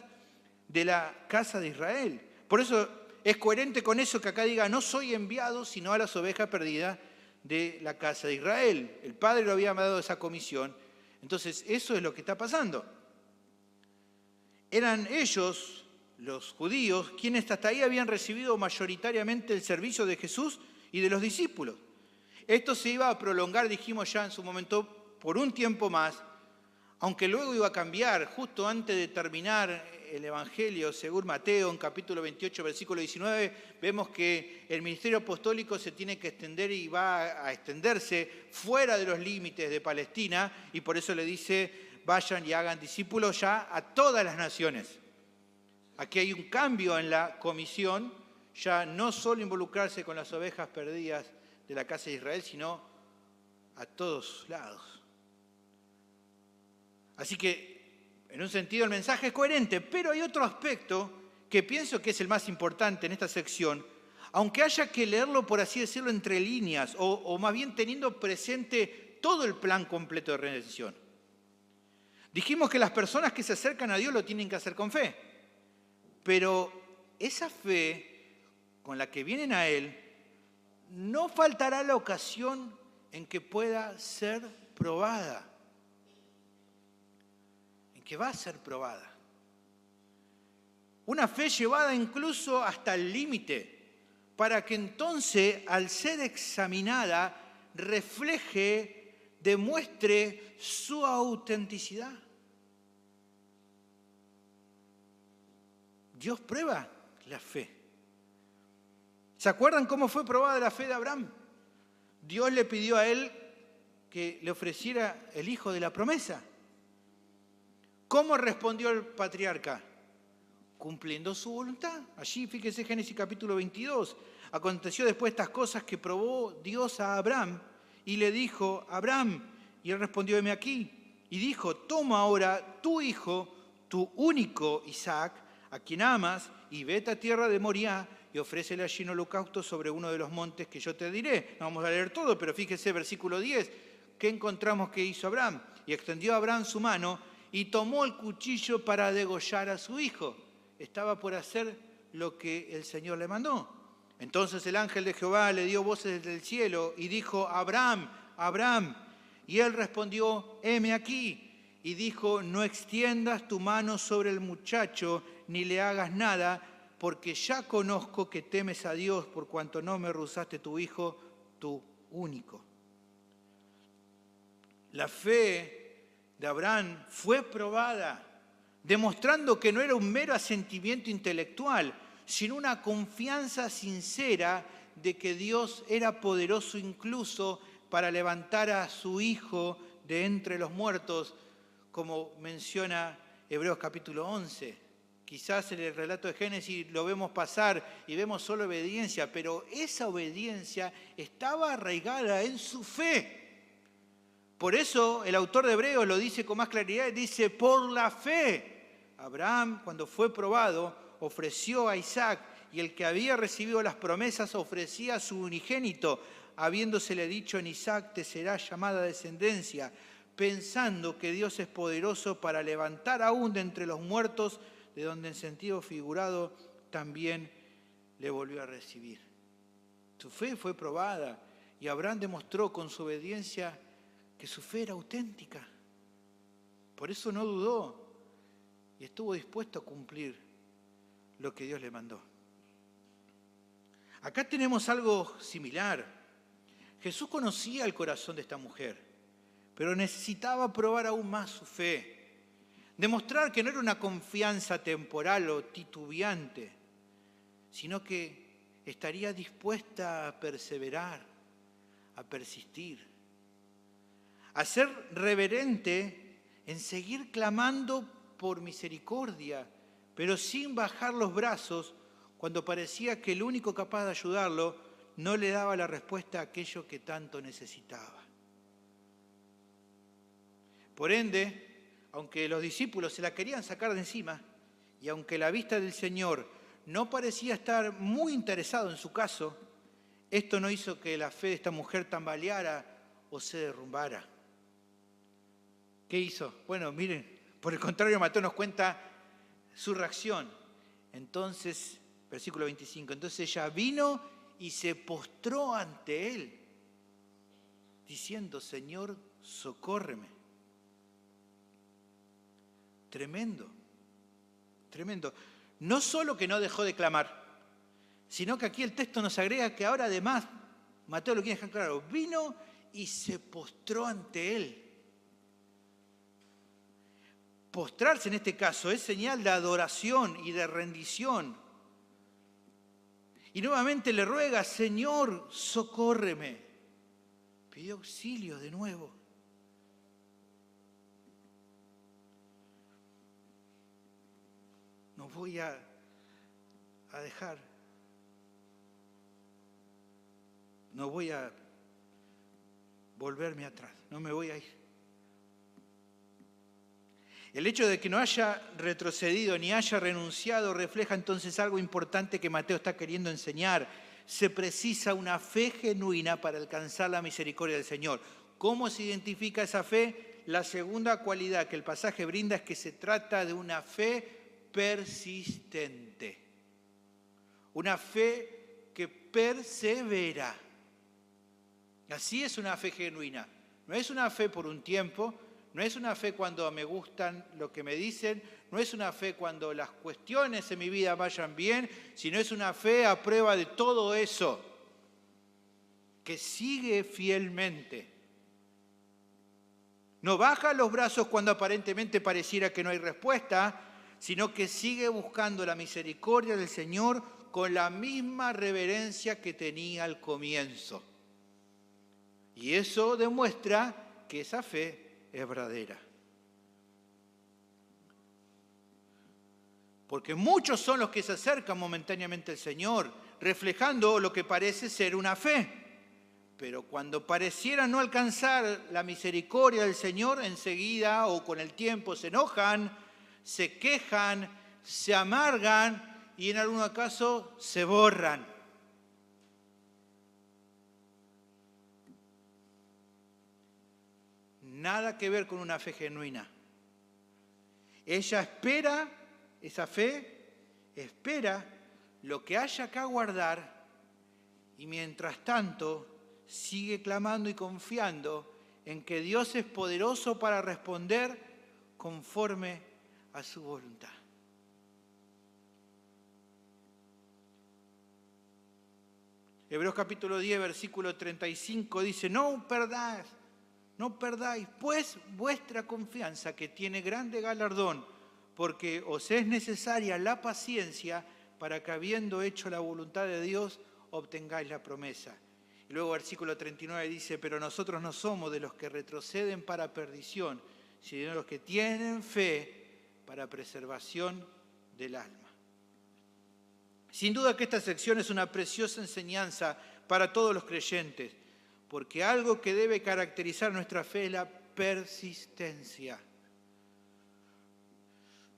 de la casa de Israel. Por eso es coherente con eso que acá diga, no soy enviado sino a las ovejas perdidas de la casa de Israel. El Padre lo había dado esa comisión. Entonces, eso es lo que está pasando. Eran ellos, los judíos, quienes hasta ahí habían recibido mayoritariamente el servicio de Jesús y de los discípulos. Esto se iba a prolongar, dijimos ya en su momento, por un tiempo más, aunque luego iba a cambiar. Justo antes de terminar el Evangelio, según Mateo, en capítulo 28, versículo 19, vemos que el ministerio apostólico se tiene que extender y va a extenderse fuera de los límites de Palestina, y por eso le dice, vayan y hagan discípulos ya a todas las naciones. Aquí hay un cambio en la comisión, ya no solo involucrarse con las ovejas perdidas de la casa de Israel, sino a todos lados. Así que, en un sentido, el mensaje es coherente, pero hay otro aspecto que pienso que es el más importante en esta sección, aunque haya que leerlo, por así decirlo, entre líneas, o más bien teniendo presente todo el plan completo de redención. Dijimos que las personas que se acercan a Dios lo tienen que hacer con fe, pero esa fe con la que vienen a Él, no faltará la ocasión en que pueda ser probada, en que va a ser probada. Una fe llevada incluso hasta el límite, para que entonces, al ser examinada, refleje, demuestre su autenticidad. Dios prueba la fe. ¿Se acuerdan cómo fue probada la fe de Abraham? Dios le pidió a él que le ofreciera el hijo de la promesa. ¿Cómo respondió el patriarca? Cumpliendo su voluntad. Allí, fíjese, Génesis capítulo 22. Aconteció después estas cosas que probó Dios a Abraham y le dijo, Abraham, y él respondió, heme aquí. Y dijo, toma ahora tu hijo, tu único Isaac, a quien amas, y vete a tierra de Moriah y ofrécele allí un holocausto sobre uno de los montes que yo te diré. No vamos a leer todo, pero fíjese, versículo 10, ¿qué encontramos que hizo Abraham? Y extendió a Abraham su mano y tomó el cuchillo para degollar a su hijo. Estaba por hacer lo que el Señor le mandó. Entonces el ángel de Jehová le dio voces desde el cielo y dijo, Abraham, Abraham. Y él respondió, heme aquí. Y dijo, no extiendas tu mano sobre el muchacho, ni le hagas nada, porque ya conozco que temes a Dios, por cuanto no me rehusaste tu hijo, tu único. La fe de Abraham fue probada, demostrando que no era un mero asentimiento intelectual, sino una confianza sincera de que Dios era poderoso incluso para levantar a su hijo de entre los muertos, como menciona Hebreos capítulo 11. Quizás en el relato de Génesis lo vemos pasar y vemos solo obediencia, pero esa obediencia estaba arraigada en su fe. Por eso el autor de Hebreos lo dice con más claridad, dice, por la fe. Abraham, cuando fue probado, ofreció a Isaac, y el que había recibido las promesas ofrecía a su unigénito, habiéndosele dicho, en Isaac te será llamada descendencia, pensando que Dios es poderoso para levantar aún de entre los muertos, de donde en sentido figurado también le volvió a recibir. Su fe fue probada y Abraham demostró con su obediencia que su fe era auténtica. Por eso no dudó y estuvo dispuesto a cumplir lo que Dios le mandó. Acá tenemos algo similar. Jesús conocía el corazón de esta mujer, pero necesitaba probar aún más su fe. Demostrar que no era una confianza temporal o titubeante, sino que estaría dispuesta a perseverar, a persistir, a ser reverente en seguir clamando por misericordia, pero sin bajar los brazos cuando parecía que el único capaz de ayudarlo no le daba la respuesta a aquello que tanto necesitaba. Por ende, aunque los discípulos se la querían sacar de encima y aunque la vista del Señor no parecía estar muy interesado en su caso, esto no hizo que la fe de esta mujer tambaleara o se derrumbara. ¿Qué hizo? Bueno, miren, por el contrario, Mateo nos cuenta su reacción. Entonces, versículo 25, entonces ella vino y se postró ante él, diciendo, Señor, socórreme. Tremendo, tremendo. No solo que no dejó de clamar, sino que aquí el texto nos agrega que ahora además, Mateo lo quiere dejar claro, vino y se postró ante él. Postrarse en este caso es señal de adoración y de rendición. Y nuevamente le ruega, Señor, socórreme. Pidió auxilio de nuevo. No voy a dejar. No voy a volverme atrás. No me voy a ir. El hecho de que no haya retrocedido ni haya renunciado refleja entonces algo importante que Mateo está queriendo enseñar. Se precisa una fe genuina para alcanzar la misericordia del Señor. ¿Cómo se identifica esa fe? La segunda cualidad que el pasaje brinda es que se trata de una fe persistente. Una fe que persevera. Así es una fe genuina. No es una fe por un tiempo, No es una fe cuando me gustan lo que me dicen, no es una fe cuando las cuestiones en mi vida vayan bien, sino es una fe a prueba de todo eso, que sigue fielmente. No baja los brazos cuando aparentemente pareciera que no hay respuesta, sino que sigue buscando la misericordia del Señor con la misma reverencia que tenía al comienzo. Y eso demuestra que esa fe es verdadera. Porque muchos son los que se acercan momentáneamente al Señor, reflejando lo que parece ser una fe. Pero cuando pareciera no alcanzar la misericordia del Señor, enseguida o con el tiempo se enojan, se quejan, se amargan y en algunos casos se borran. Nada que ver con una fe genuina. Ella espera, esa fe, espera lo que haya que aguardar y mientras tanto sigue clamando y confiando en que Dios es poderoso para responder conforme a su voluntad. Hebreos capítulo 10, versículo 35 dice, no perdáis, pues, vuestra confianza, que tiene grande galardón, porque os es necesaria la paciencia para que, habiendo hecho la voluntad de Dios, obtengáis la promesa. Y luego versículo 39 dice, pero nosotros no somos de los que retroceden para perdición, sino de los que tienen fe para preservación del alma. Sin duda que esta sección es una preciosa enseñanza para todos los creyentes, porque algo que debe caracterizar nuestra fe es la persistencia.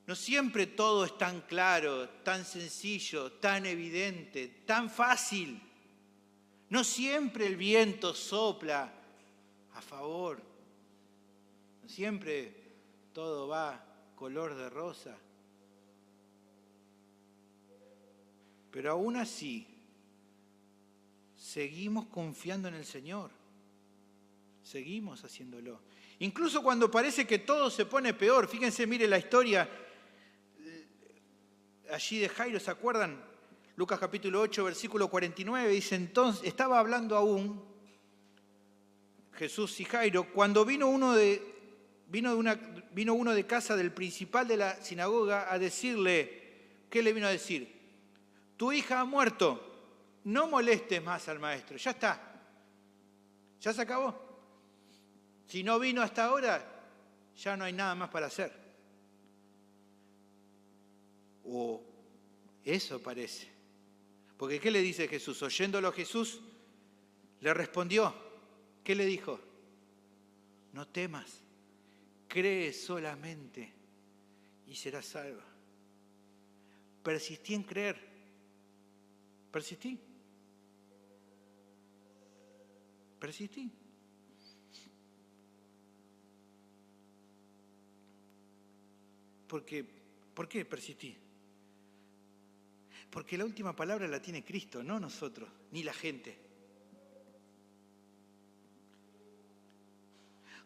No siempre todo es tan claro, tan sencillo, tan evidente, tan fácil. No siempre el viento sopla a favor. No siempre todo va color de rosa. Pero aún así, seguimos confiando en el Señor. Seguimos haciéndolo. Incluso cuando parece que todo se pone peor. Fíjense, mire la historia allí de Jairo, ¿se acuerdan? Lucas capítulo 8, versículo 49, dice, entonces, estaba hablando aún Jesús y Jairo, cuando vino uno de casa del principal de la sinagoga a decirle, ¿qué le vino a decir? Tu hija ha muerto, no molestes más al maestro, ya está, ya se acabó. Si no vino hasta ahora, ya no hay nada más para hacer. O eso parece. Porque ¿qué le dice Jesús? Oyéndolo Jesús, le respondió, ¿qué le dijo? No temas, cree solamente y serás salva. Persistí en creer. Persistí. ¿Por qué persistí? Porque la última palabra la tiene Cristo, no nosotros, ni la gente.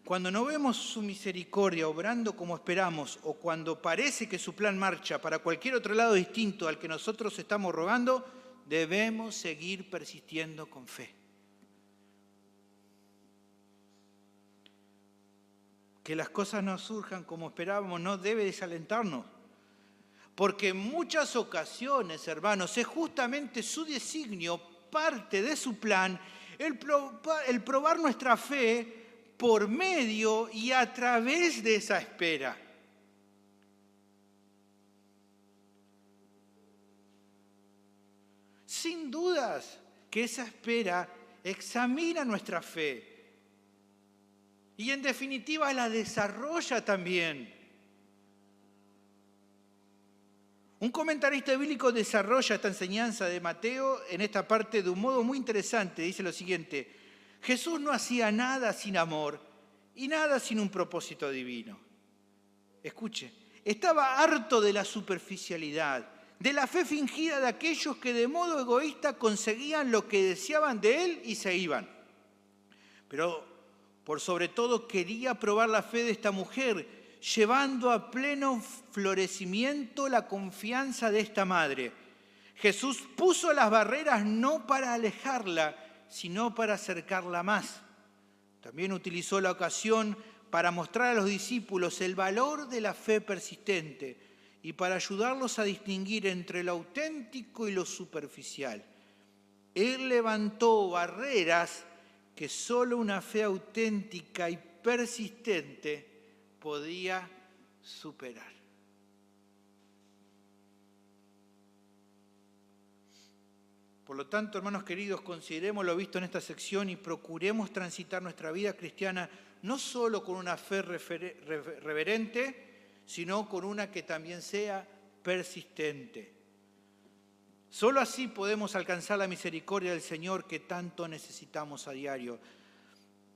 Cuando no vemos su misericordia obrando como esperamos, o cuando parece que su plan marcha para cualquier otro lado distinto al que nosotros estamos rogando, debemos seguir persistiendo con fe. Que las cosas no surjan como esperábamos no debe desalentarnos. Porque en muchas ocasiones, hermanos, es justamente su designio, parte de su plan, el probar nuestra fe por medio y a través de esa espera. Sin dudas que esa espera examina nuestra fe y en definitiva la desarrolla también. Un comentarista bíblico desarrolla esta enseñanza de Mateo en esta parte de un modo muy interesante. Dice lo siguiente, Jesús no hacía nada sin amor y nada sin un propósito divino. Escuche, estaba harto de la superficialidad, de la fe fingida de aquellos que de modo egoísta conseguían lo que deseaban de él y se iban. Pero Por sobre todo quería probar la fe de esta mujer, llevando a pleno florecimiento la confianza de esta madre. Jesús puso las barreras no para alejarla, sino para acercarla más. También utilizó la ocasión para mostrar a los discípulos el valor de la fe persistente y para ayudarlos a distinguir entre lo auténtico y lo superficial. Él levantó barreras que solo una fe auténtica y persistente podía superar. Por lo tanto, hermanos queridos, consideremos lo visto en esta sección y procuremos transitar nuestra vida cristiana no solo con una fe reverente, sino con una que también sea persistente. Solo así podemos alcanzar la misericordia del Señor que tanto necesitamos a diario.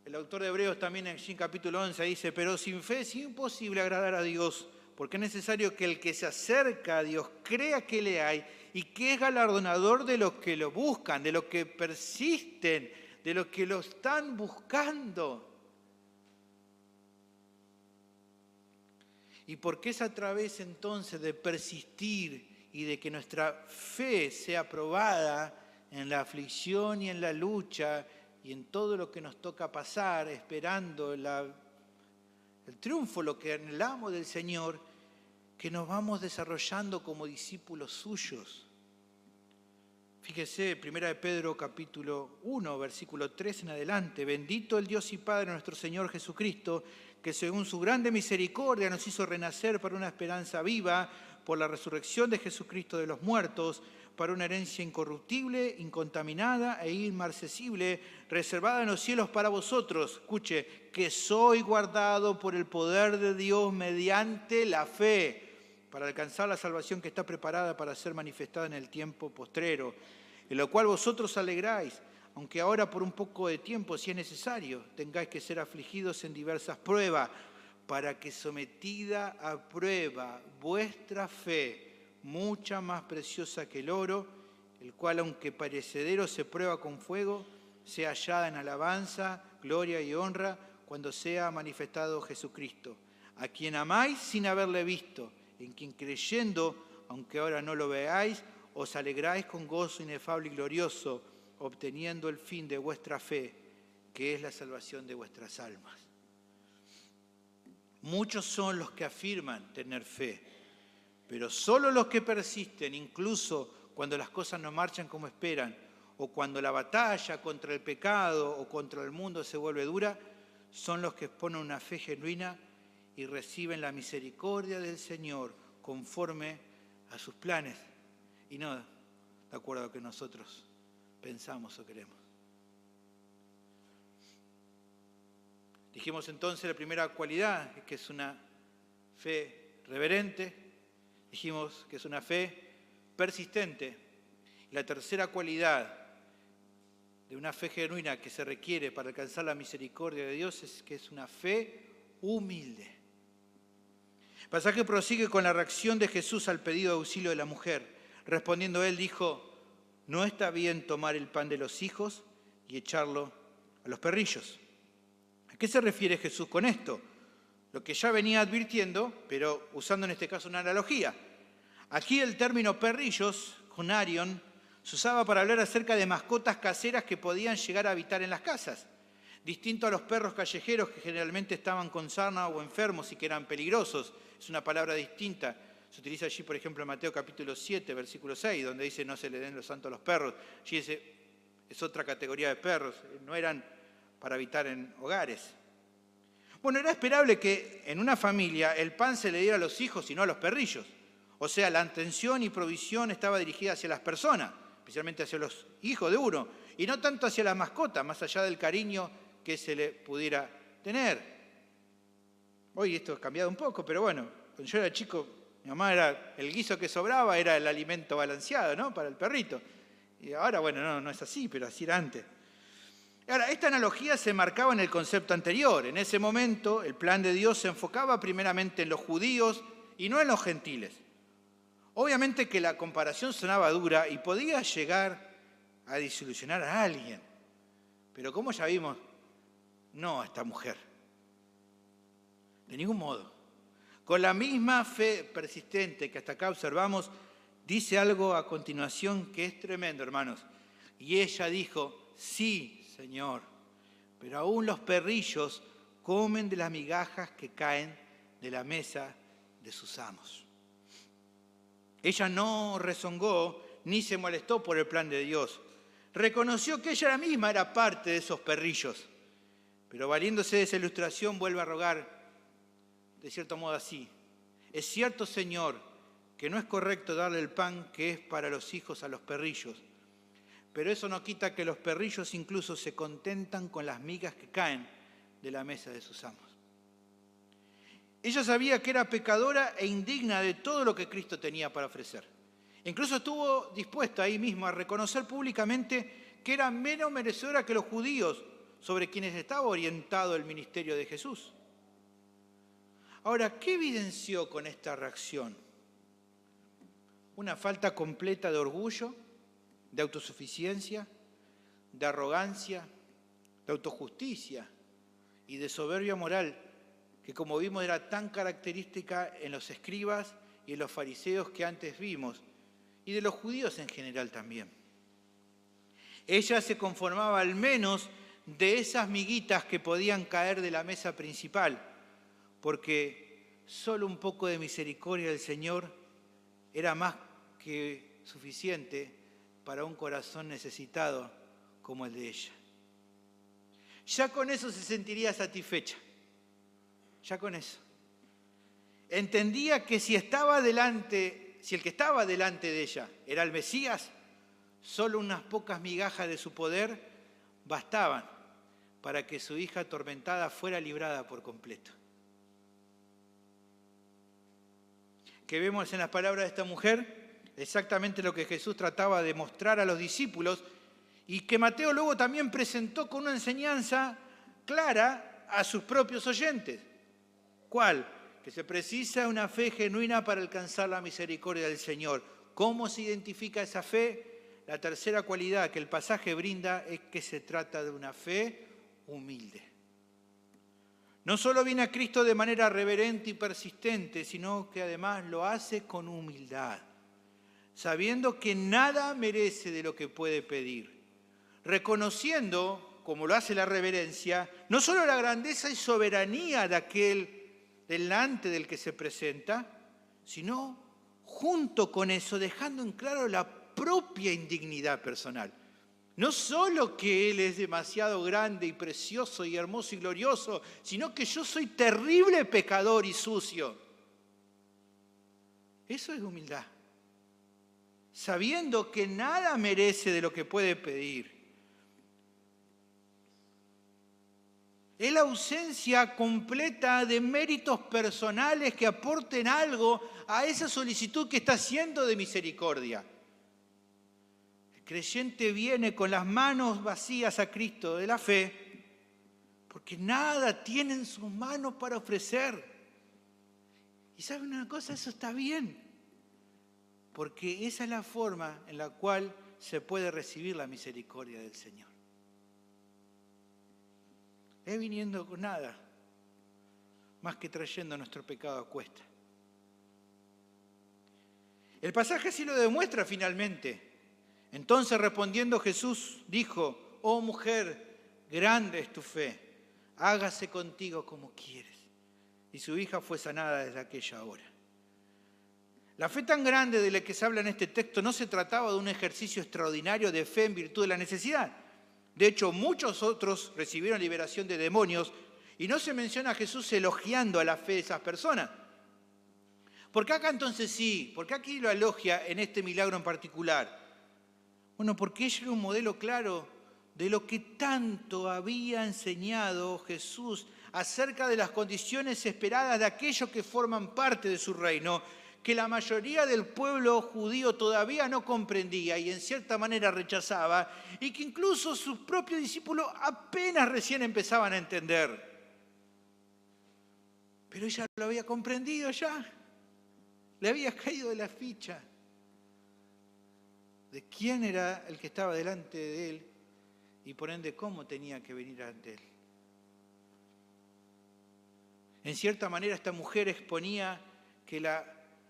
El autor de Hebreos también en capítulo 11 dice, pero sin fe es imposible agradar a Dios, porque es necesario que el que se acerca a Dios crea que le hay y que es galardonador de los que lo buscan, de los que persisten, de los que lo están buscando. Y porque es a través entonces de persistir y de que nuestra fe sea probada en la aflicción y en la lucha y en todo lo que nos toca pasar, esperando el triunfo, lo que anhelamos del Señor, que nos vamos desarrollando como discípulos suyos. Fíjese, 1 de Pedro capítulo 1, versículo 3 en adelante. Bendito el Dios y Padre nuestro Señor Jesucristo, que según su grande misericordia nos hizo renacer para una esperanza viva, por la resurrección de Jesucristo de los muertos, para una herencia incorruptible, incontaminada e inmarcesible, reservada en los cielos para vosotros. Escuche, que soy guardado por el poder de Dios mediante la fe, para alcanzar la salvación que está preparada para ser manifestada en el tiempo postrero, en lo cual vosotros alegráis, aunque ahora por un poco de tiempo, si es necesario, tengáis que ser afligidos en diversas pruebas, para que sometida a prueba vuestra fe, mucha más preciosa que el oro, el cual aunque perecedero se prueba con fuego, sea hallada en alabanza, gloria y honra cuando sea manifestado Jesucristo, a quien amáis sin haberle visto, en quien creyendo, aunque ahora no lo veáis, os alegráis con gozo inefable y glorioso, obteniendo el fin de vuestra fe, que es la salvación de vuestras almas. Muchos son los que afirman tener fe, pero solo los que persisten, incluso cuando las cosas no marchan como esperan, o cuando la batalla contra el pecado o contra el mundo se vuelve dura, son los que exponen una fe genuina y reciben la misericordia del Señor conforme a sus planes y no de acuerdo a lo que nosotros pensamos o queremos. Dijimos entonces la primera cualidad, que es una fe reverente. Dijimos que es una fe persistente. Y la tercera cualidad de una fe genuina que se requiere para alcanzar la misericordia de Dios es que es una fe humilde. El pasaje prosigue con la reacción de Jesús al pedido de auxilio de la mujer. Respondiendo él, dijo, no está bien tomar el pan de los hijos y echarlo a los perrillos. ¿A qué se refiere Jesús con esto? Lo que ya venía advirtiendo, pero usando en este caso una analogía. Aquí el término perrillos, junarion, se usaba para hablar acerca de mascotas caseras que podían llegar a habitar en las casas, distinto a los perros callejeros que generalmente estaban con sarna o enfermos y que eran peligrosos. Es una palabra distinta. Se utiliza allí, por ejemplo, en Mateo capítulo 7, versículo 6, donde dice no se le den los santos a los perros. Allí es otra categoría de perros, no eran para habitar en hogares. Bueno, era esperable que en una familia el pan se le diera a los hijos y no a los perrillos. O sea, la atención y provisión estaba dirigida hacia las personas, especialmente hacia los hijos de uno, y no tanto hacia las mascotas, más allá del cariño que se le pudiera tener. Hoy esto ha cambiado un poco, pero bueno, cuando yo era chico, mi mamá era el guiso que sobraba, era el alimento balanceado, ¿no? Para el perrito. Y ahora, bueno, no es así, pero así era antes. Ahora, esta analogía se marcaba en el concepto anterior. En ese momento, el plan de Dios se enfocaba primeramente en los judíos y no en los gentiles. Obviamente que la comparación sonaba dura y podía llegar a desilusionar a alguien. Pero como ya vimos, no a esta mujer. De ningún modo. Con la misma fe persistente que hasta acá observamos, dice algo a continuación que es tremendo, hermanos. Y ella dijo, sí, Señor, pero aún los perrillos comen de las migajas que caen de la mesa de sus amos. Ella no rezongó ni se molestó por el plan de Dios. Reconoció que ella misma era parte de esos perrillos. Pero valiéndose de esa ilustración vuelve a rogar, de cierto modo así. Es cierto, Señor, que no es correcto darle el pan que es para los hijos a los perrillos. Pero eso no quita que los perrillos incluso se contentan con las migas que caen de la mesa de sus amos. Ella sabía que era pecadora e indigna de todo lo que Cristo tenía para ofrecer. Incluso estuvo dispuesta ahí mismo a reconocer públicamente que era menos merecedora que los judíos sobre quienes estaba orientado el ministerio de Jesús. Ahora, ¿qué evidenció con esta reacción? Una falta completa de orgullo, de autosuficiencia, de arrogancia, de autojusticia y de soberbia moral, que como vimos era tan característica en los escribas y en los fariseos que antes vimos, y de los judíos en general también. Ella se conformaba al menos de esas miguitas que podían caer de la mesa principal, porque solo un poco de misericordia del Señor era más que suficiente para un corazón necesitado como el de ella. Ya con eso se sentiría satisfecha. Ya con eso. Entendía que si el que estaba delante de ella era el Mesías, solo unas pocas migajas de su poder bastaban para que su hija atormentada fuera librada por completo. Que vemos en las palabras de esta mujer exactamente lo que Jesús trataba de mostrar a los discípulos y que Mateo luego también presentó con una enseñanza clara a sus propios oyentes. ¿Cuál? Que se precisa una fe genuina para alcanzar la misericordia del Señor. ¿Cómo se identifica esa fe? La tercera cualidad que el pasaje brinda es que se trata de una fe humilde. No solo viene a Cristo de manera reverente y persistente, sino que además lo hace con humildad, sabiendo que nada merece de lo que puede pedir, reconociendo, como lo hace la reverencia, no solo la grandeza y soberanía de aquel delante del que se presenta, sino junto con eso dejando en claro la propia indignidad personal. No solo que Él es demasiado grande y precioso y hermoso y glorioso, sino que yo soy terrible pecador y sucio. Eso es humildad. Sabiendo que nada merece de lo que puede pedir. Es la ausencia completa de méritos personales que aporten algo a esa solicitud que está haciendo de misericordia. El creyente viene con las manos vacías a Cristo de la fe, porque nada tiene en sus manos para ofrecer. Y ¿saben una cosa? Eso está bien, porque esa es la forma en la cual se puede recibir la misericordia del Señor. Es viniendo con nada, más que trayendo nuestro pecado a cuesta. El pasaje así lo demuestra finalmente. Entonces respondiendo Jesús dijo, oh mujer, grande es tu fe, hágase contigo como quieres. Y su hija fue sanada desde aquella hora. La fe tan grande de la que se habla en este texto no se trataba de un ejercicio extraordinario de fe en virtud de la necesidad. De hecho, muchos otros recibieron liberación de demonios y no se menciona a Jesús elogiando a la fe de esas personas. ¿Por qué acá entonces sí? ¿Por qué aquí lo elogia en este milagro en particular? Bueno, porque ella era un modelo claro de lo que tanto había enseñado Jesús acerca de las condiciones esperadas de aquellos que forman parte de su reino, que la mayoría del pueblo judío todavía no comprendía y en cierta manera rechazaba, y que incluso sus propios discípulos apenas recién empezaban a entender. Pero ella lo había comprendido ya, le había caído de la ficha de quién era el que estaba delante de él y por ende cómo tenía que venir ante él. En cierta manera, esta mujer exponía que la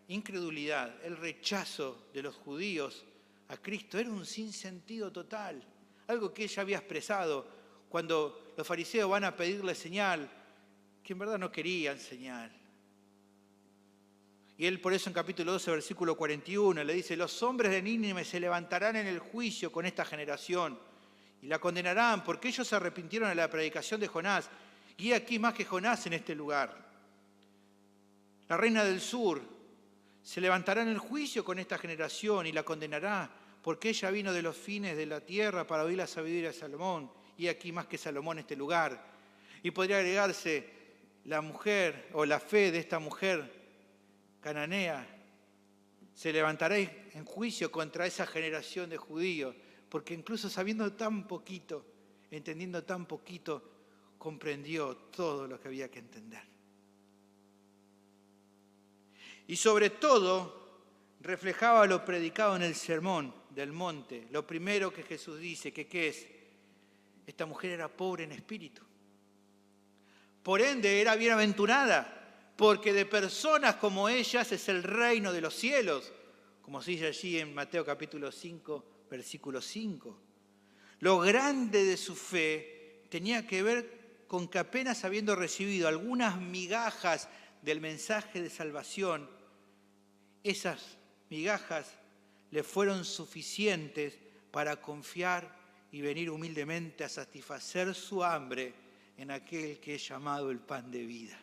incredulidad, el rechazo de los judíos a Cristo era un sinsentido total, algo que ella había expresado cuando los fariseos van a pedirle señal, que en verdad no querían señal. Y él por eso en capítulo 12, versículo 41, le dice: los hombres de Nínive se levantarán en el juicio con esta generación y la condenarán, porque ellos se arrepintieron de la predicación de Jonás, y aquí más que Jonás en este lugar. La reina del sur se levantará en el juicio con esta generación y la condenará, porque ella vino de los fines de la tierra para oír la sabiduría de Salomón, y aquí más que Salomón en este lugar. Y podría agregarse la mujer o la fe de esta mujer cananea se levantará en juicio contra esa generación de judíos, porque incluso sabiendo tan poquito, entendiendo tan poquito, comprendió todo lo que había que entender. Y sobre todo, reflejaba lo predicado en el sermón del monte. Lo primero que Jesús dice, que ¿qué es? Esta mujer era pobre en espíritu. Por ende, era bienaventurada, porque de personas como ellas es el reino de los cielos, como se dice allí en Mateo capítulo 5, versículo 5. Lo grande de su fe tenía que ver con que apenas habiendo recibido algunas migajas del mensaje de salvación, esas migajas le fueron suficientes para confiar y venir humildemente a satisfacer su hambre en aquel que es llamado el pan de vida.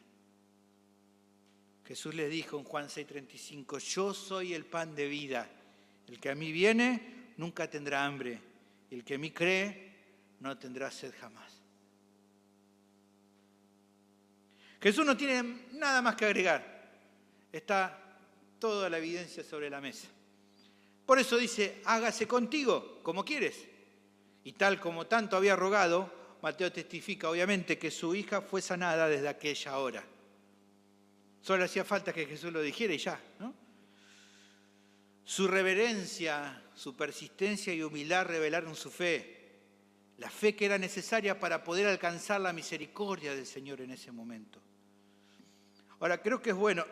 Jesús les dijo en Juan 6:35, yo soy el pan de vida. El que a mí viene nunca tendrá hambre. El que a mí cree no tendrá sed jamás. Jesús no tiene nada más que agregar. Está toda la evidencia sobre la mesa. Por eso dice, hágase contigo como quieres. Y tal como tanto había rogado, Mateo testifica obviamente que su hija fue sanada desde aquella hora. Solo hacía falta que Jesús lo dijera y ya, ¿no? Su reverencia, su persistencia y humildad revelaron su fe. La fe que era necesaria para poder alcanzar la misericordia del Señor en ese momento. Ahora, creo que es bueno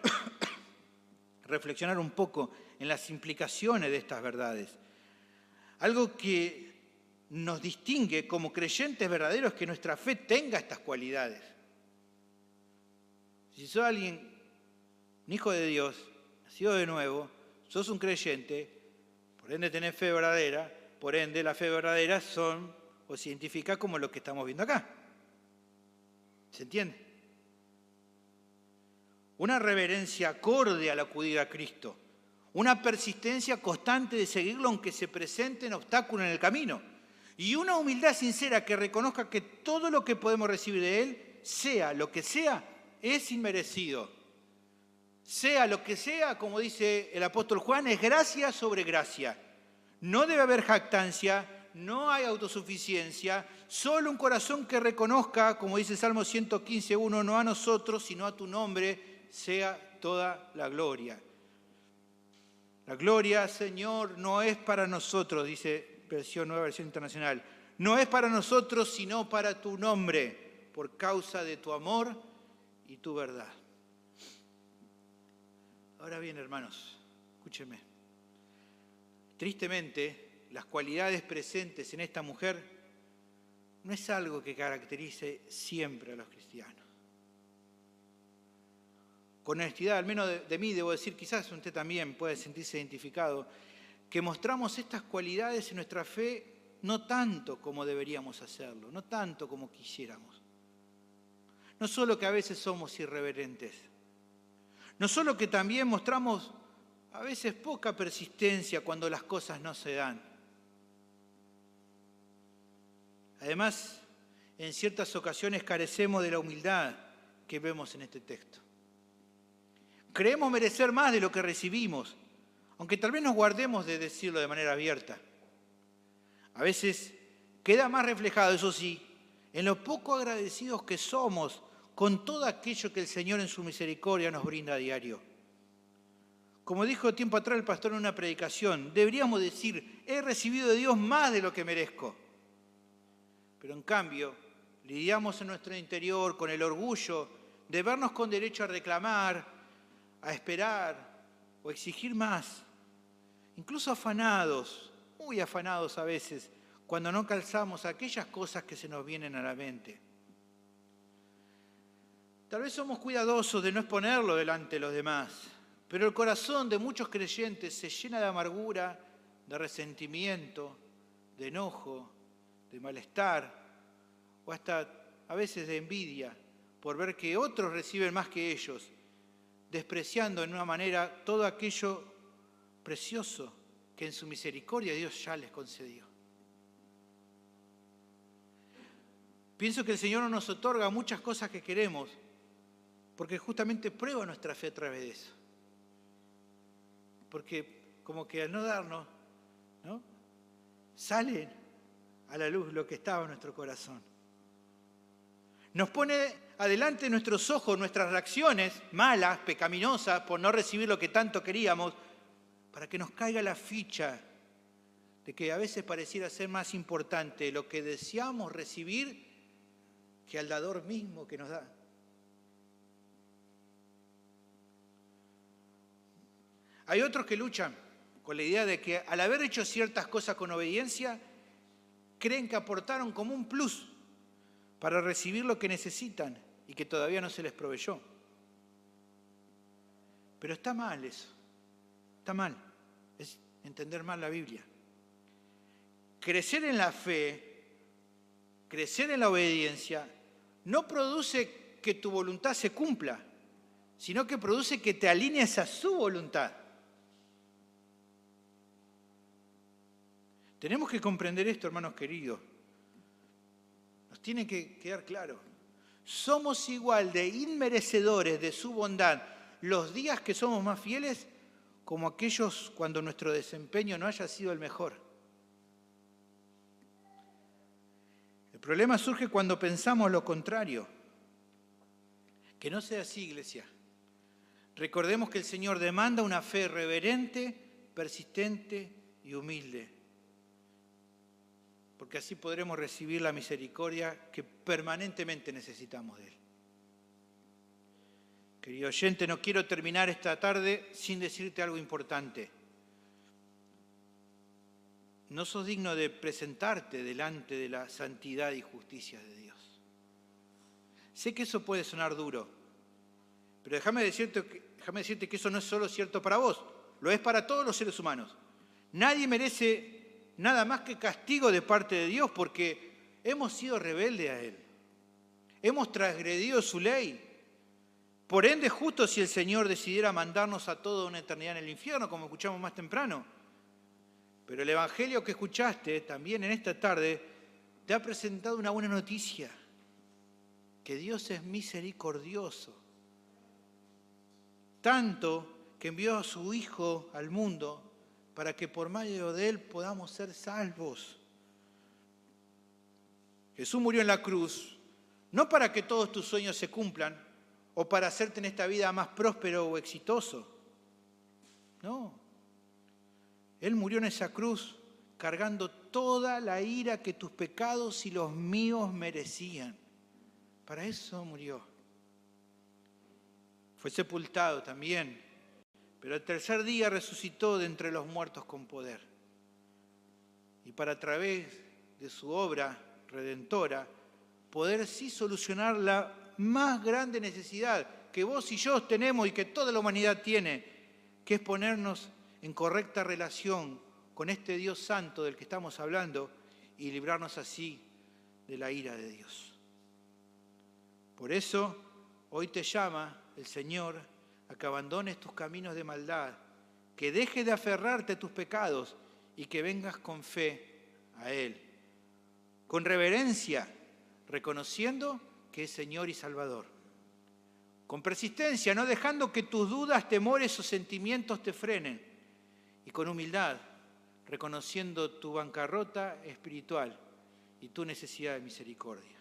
reflexionar un poco en las implicaciones de estas verdades. Algo que nos distingue como creyentes verdaderos es que nuestra fe tenga estas cualidades. Si sos alguien, un hijo de Dios, nacido de nuevo, sos un creyente, por ende tenés fe verdadera, por ende la fe verdadera son o se identifica como lo que estamos viendo acá. ¿Se entiende? Una reverencia acorde al acudir a Cristo, una persistencia constante de seguirlo aunque se presenten obstáculos en el camino, y una humildad sincera que reconozca que todo lo que podemos recibir de Él, sea lo que sea, es inmerecido. Sea lo que sea, como dice el apóstol Juan, es gracia sobre gracia. No debe haber jactancia, no hay autosuficiencia, solo un corazón que reconozca, como dice el Salmo 115:1, no a nosotros, sino a tu nombre, sea toda la gloria. La gloria, Señor, no es para nosotros, dice nueva versión internacional, no es para nosotros, sino para tu nombre, por causa de tu amor y tu verdad. Ahora bien, hermanos, escúchenme. Tristemente, las cualidades presentes en esta mujer no es algo que caracterice siempre a los cristianos. Con honestidad, al menos de mí, debo decir, quizás usted también puede sentirse identificado, que mostramos estas cualidades en nuestra fe no tanto como deberíamos hacerlo, no tanto como quisiéramos. No solo que a veces somos irreverentes, no solo que también mostramos a veces poca persistencia cuando las cosas no se dan. Además, en ciertas ocasiones carecemos de la humildad que vemos en este texto. Creemos merecer más de lo que recibimos, aunque tal vez nos guardemos de decirlo de manera abierta. A veces queda más reflejado, eso sí, en lo poco agradecidos que somos con todo aquello que el Señor en su misericordia nos brinda a diario. Como dijo tiempo atrás el pastor en una predicación, deberíamos decir, he recibido de Dios más de lo que merezco. Pero en cambio, lidiamos en nuestro interior con el orgullo de vernos con derecho a reclamar, a esperar o exigir más, incluso afanados, muy afanados a veces, cuando no calzamos aquellas cosas que se nos vienen a la mente. Tal vez somos cuidadosos de no exponerlo delante de los demás, pero el corazón de muchos creyentes se llena de amargura, de resentimiento, de enojo, de malestar o hasta a veces de envidia por ver que otros reciben más que ellos, despreciando en una manera todo aquello precioso que en su misericordia Dios ya les concedió. Pienso que el Señor no nos otorga muchas cosas que queremos, porque justamente prueba nuestra fe a través de eso. Porque como que al no darnos, ¿no?, sale a la luz lo que estaba en nuestro corazón. Nos pone adelante nuestros ojos, nuestras reacciones malas, pecaminosas, por no recibir lo que tanto queríamos, para que nos caiga la ficha de que a veces pareciera ser más importante lo que deseamos recibir que al dador mismo que nos da. Hay otros que luchan con la idea de que al haber hecho ciertas cosas con obediencia, creen que aportaron como un plus para recibir lo que necesitan y que todavía no se les proveyó. Pero está mal eso, está mal, es entender mal la Biblia. Crecer en la fe, crecer en la obediencia, no produce que tu voluntad se cumpla, sino que produce que te alinees a su voluntad. Tenemos que comprender esto, hermanos queridos. Nos tiene que quedar claro. Somos igual de inmerecedores de su bondad los días que somos más fieles como aquellos cuando nuestro desempeño no haya sido el mejor. El problema surge cuando pensamos lo contrario. Que no sea así, iglesia. Recordemos que el Señor demanda una fe reverente, persistente y humilde, porque así podremos recibir la misericordia que permanentemente necesitamos de Él. Querido oyente, no quiero terminar esta tarde sin decirte algo importante. No sos digno de presentarte delante de la santidad y justicia de Dios. Sé que eso puede sonar duro, pero déjame decirte que eso no es solo cierto para vos, lo es para todos los seres humanos. Nadie merece nada más que castigo de parte de Dios porque hemos sido rebeldes a Él. Hemos transgredido su ley. Por ende, justo si el Señor decidiera mandarnos a toda una eternidad en el infierno, como escuchamos más temprano. Pero el Evangelio que escuchaste también en esta tarde te ha presentado una buena noticia, que Dios es misericordioso. Tanto que envió a su Hijo al mundo para que por medio de Él podamos ser salvos. Jesús murió en la cruz, no para que todos tus sueños se cumplan o para hacerte en esta vida más próspero o exitoso. No. Él murió en esa cruz cargando toda la ira que tus pecados y los míos merecían. Para eso murió. Fue sepultado también, pero el tercer día resucitó de entre los muertos con poder. Y para a través de su obra redentora, poder sí solucionar la más grande necesidad que vos y yo tenemos y que toda la humanidad tiene, que es ponernos en correcta relación con este Dios santo del que estamos hablando y librarnos así de la ira de Dios. Por eso, hoy te llama el Señor a que abandones tus caminos de maldad, que dejes de aferrarte a tus pecados y que vengas con fe a Él, con reverencia, reconociendo que es Señor y Salvador, con persistencia, no dejando que tus dudas, temores o sentimientos te frenen, y con humildad, reconociendo tu bancarrota espiritual y tu necesidad de misericordia.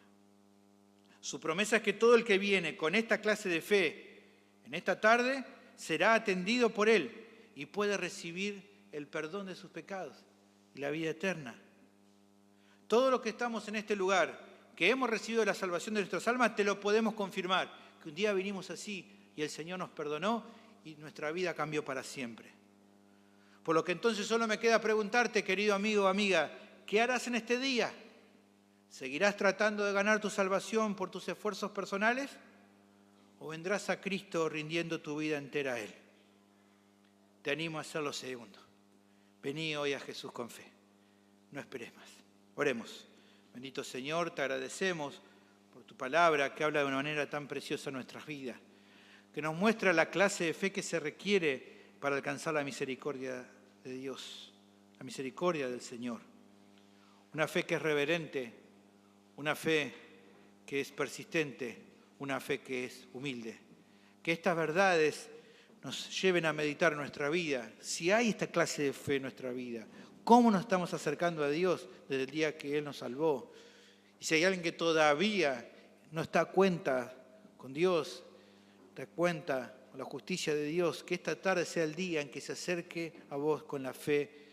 Su promesa es que todo el que viene con esta clase de fe en esta tarde será atendido por Él y puede recibir el perdón de sus pecados y la vida eterna. Todos los que estamos en este lugar, que hemos recibido la salvación de nuestras almas, te lo podemos confirmar, que un día vinimos así y el Señor nos perdonó y nuestra vida cambió para siempre. Por lo que entonces solo me queda preguntarte, querido amigo o amiga, ¿qué harás en este día? ¿Seguirás tratando de ganar tu salvación por tus esfuerzos personales? ¿O vendrás a Cristo rindiendo tu vida entera a Él? Te animo a hacer lo segundo. Vení hoy a Jesús con fe. No esperes más. Oremos. Bendito Señor, te agradecemos por tu palabra que habla de una manera tan preciosa en nuestras vidas, que nos muestra la clase de fe que se requiere para alcanzar la misericordia de Dios, la misericordia del Señor. Una fe que es reverente, una fe que es persistente, una fe que es humilde. Que estas verdades nos lleven a meditar nuestra vida. Si hay esta clase de fe en nuestra vida, ¿cómo nos estamos acercando a Dios desde el día que Él nos salvó? Y si hay alguien que todavía no está a cuenta con Dios, da cuenta con la justicia de Dios, que esta tarde sea el día en que se acerque a vos con la fe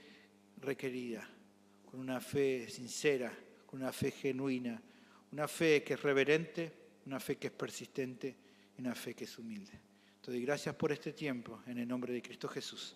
requerida, con una fe sincera, con una fe genuina, una fe que es reverente, una fe que es persistente y una fe que es humilde. Te doy gracias por este tiempo, en el nombre de Cristo Jesús.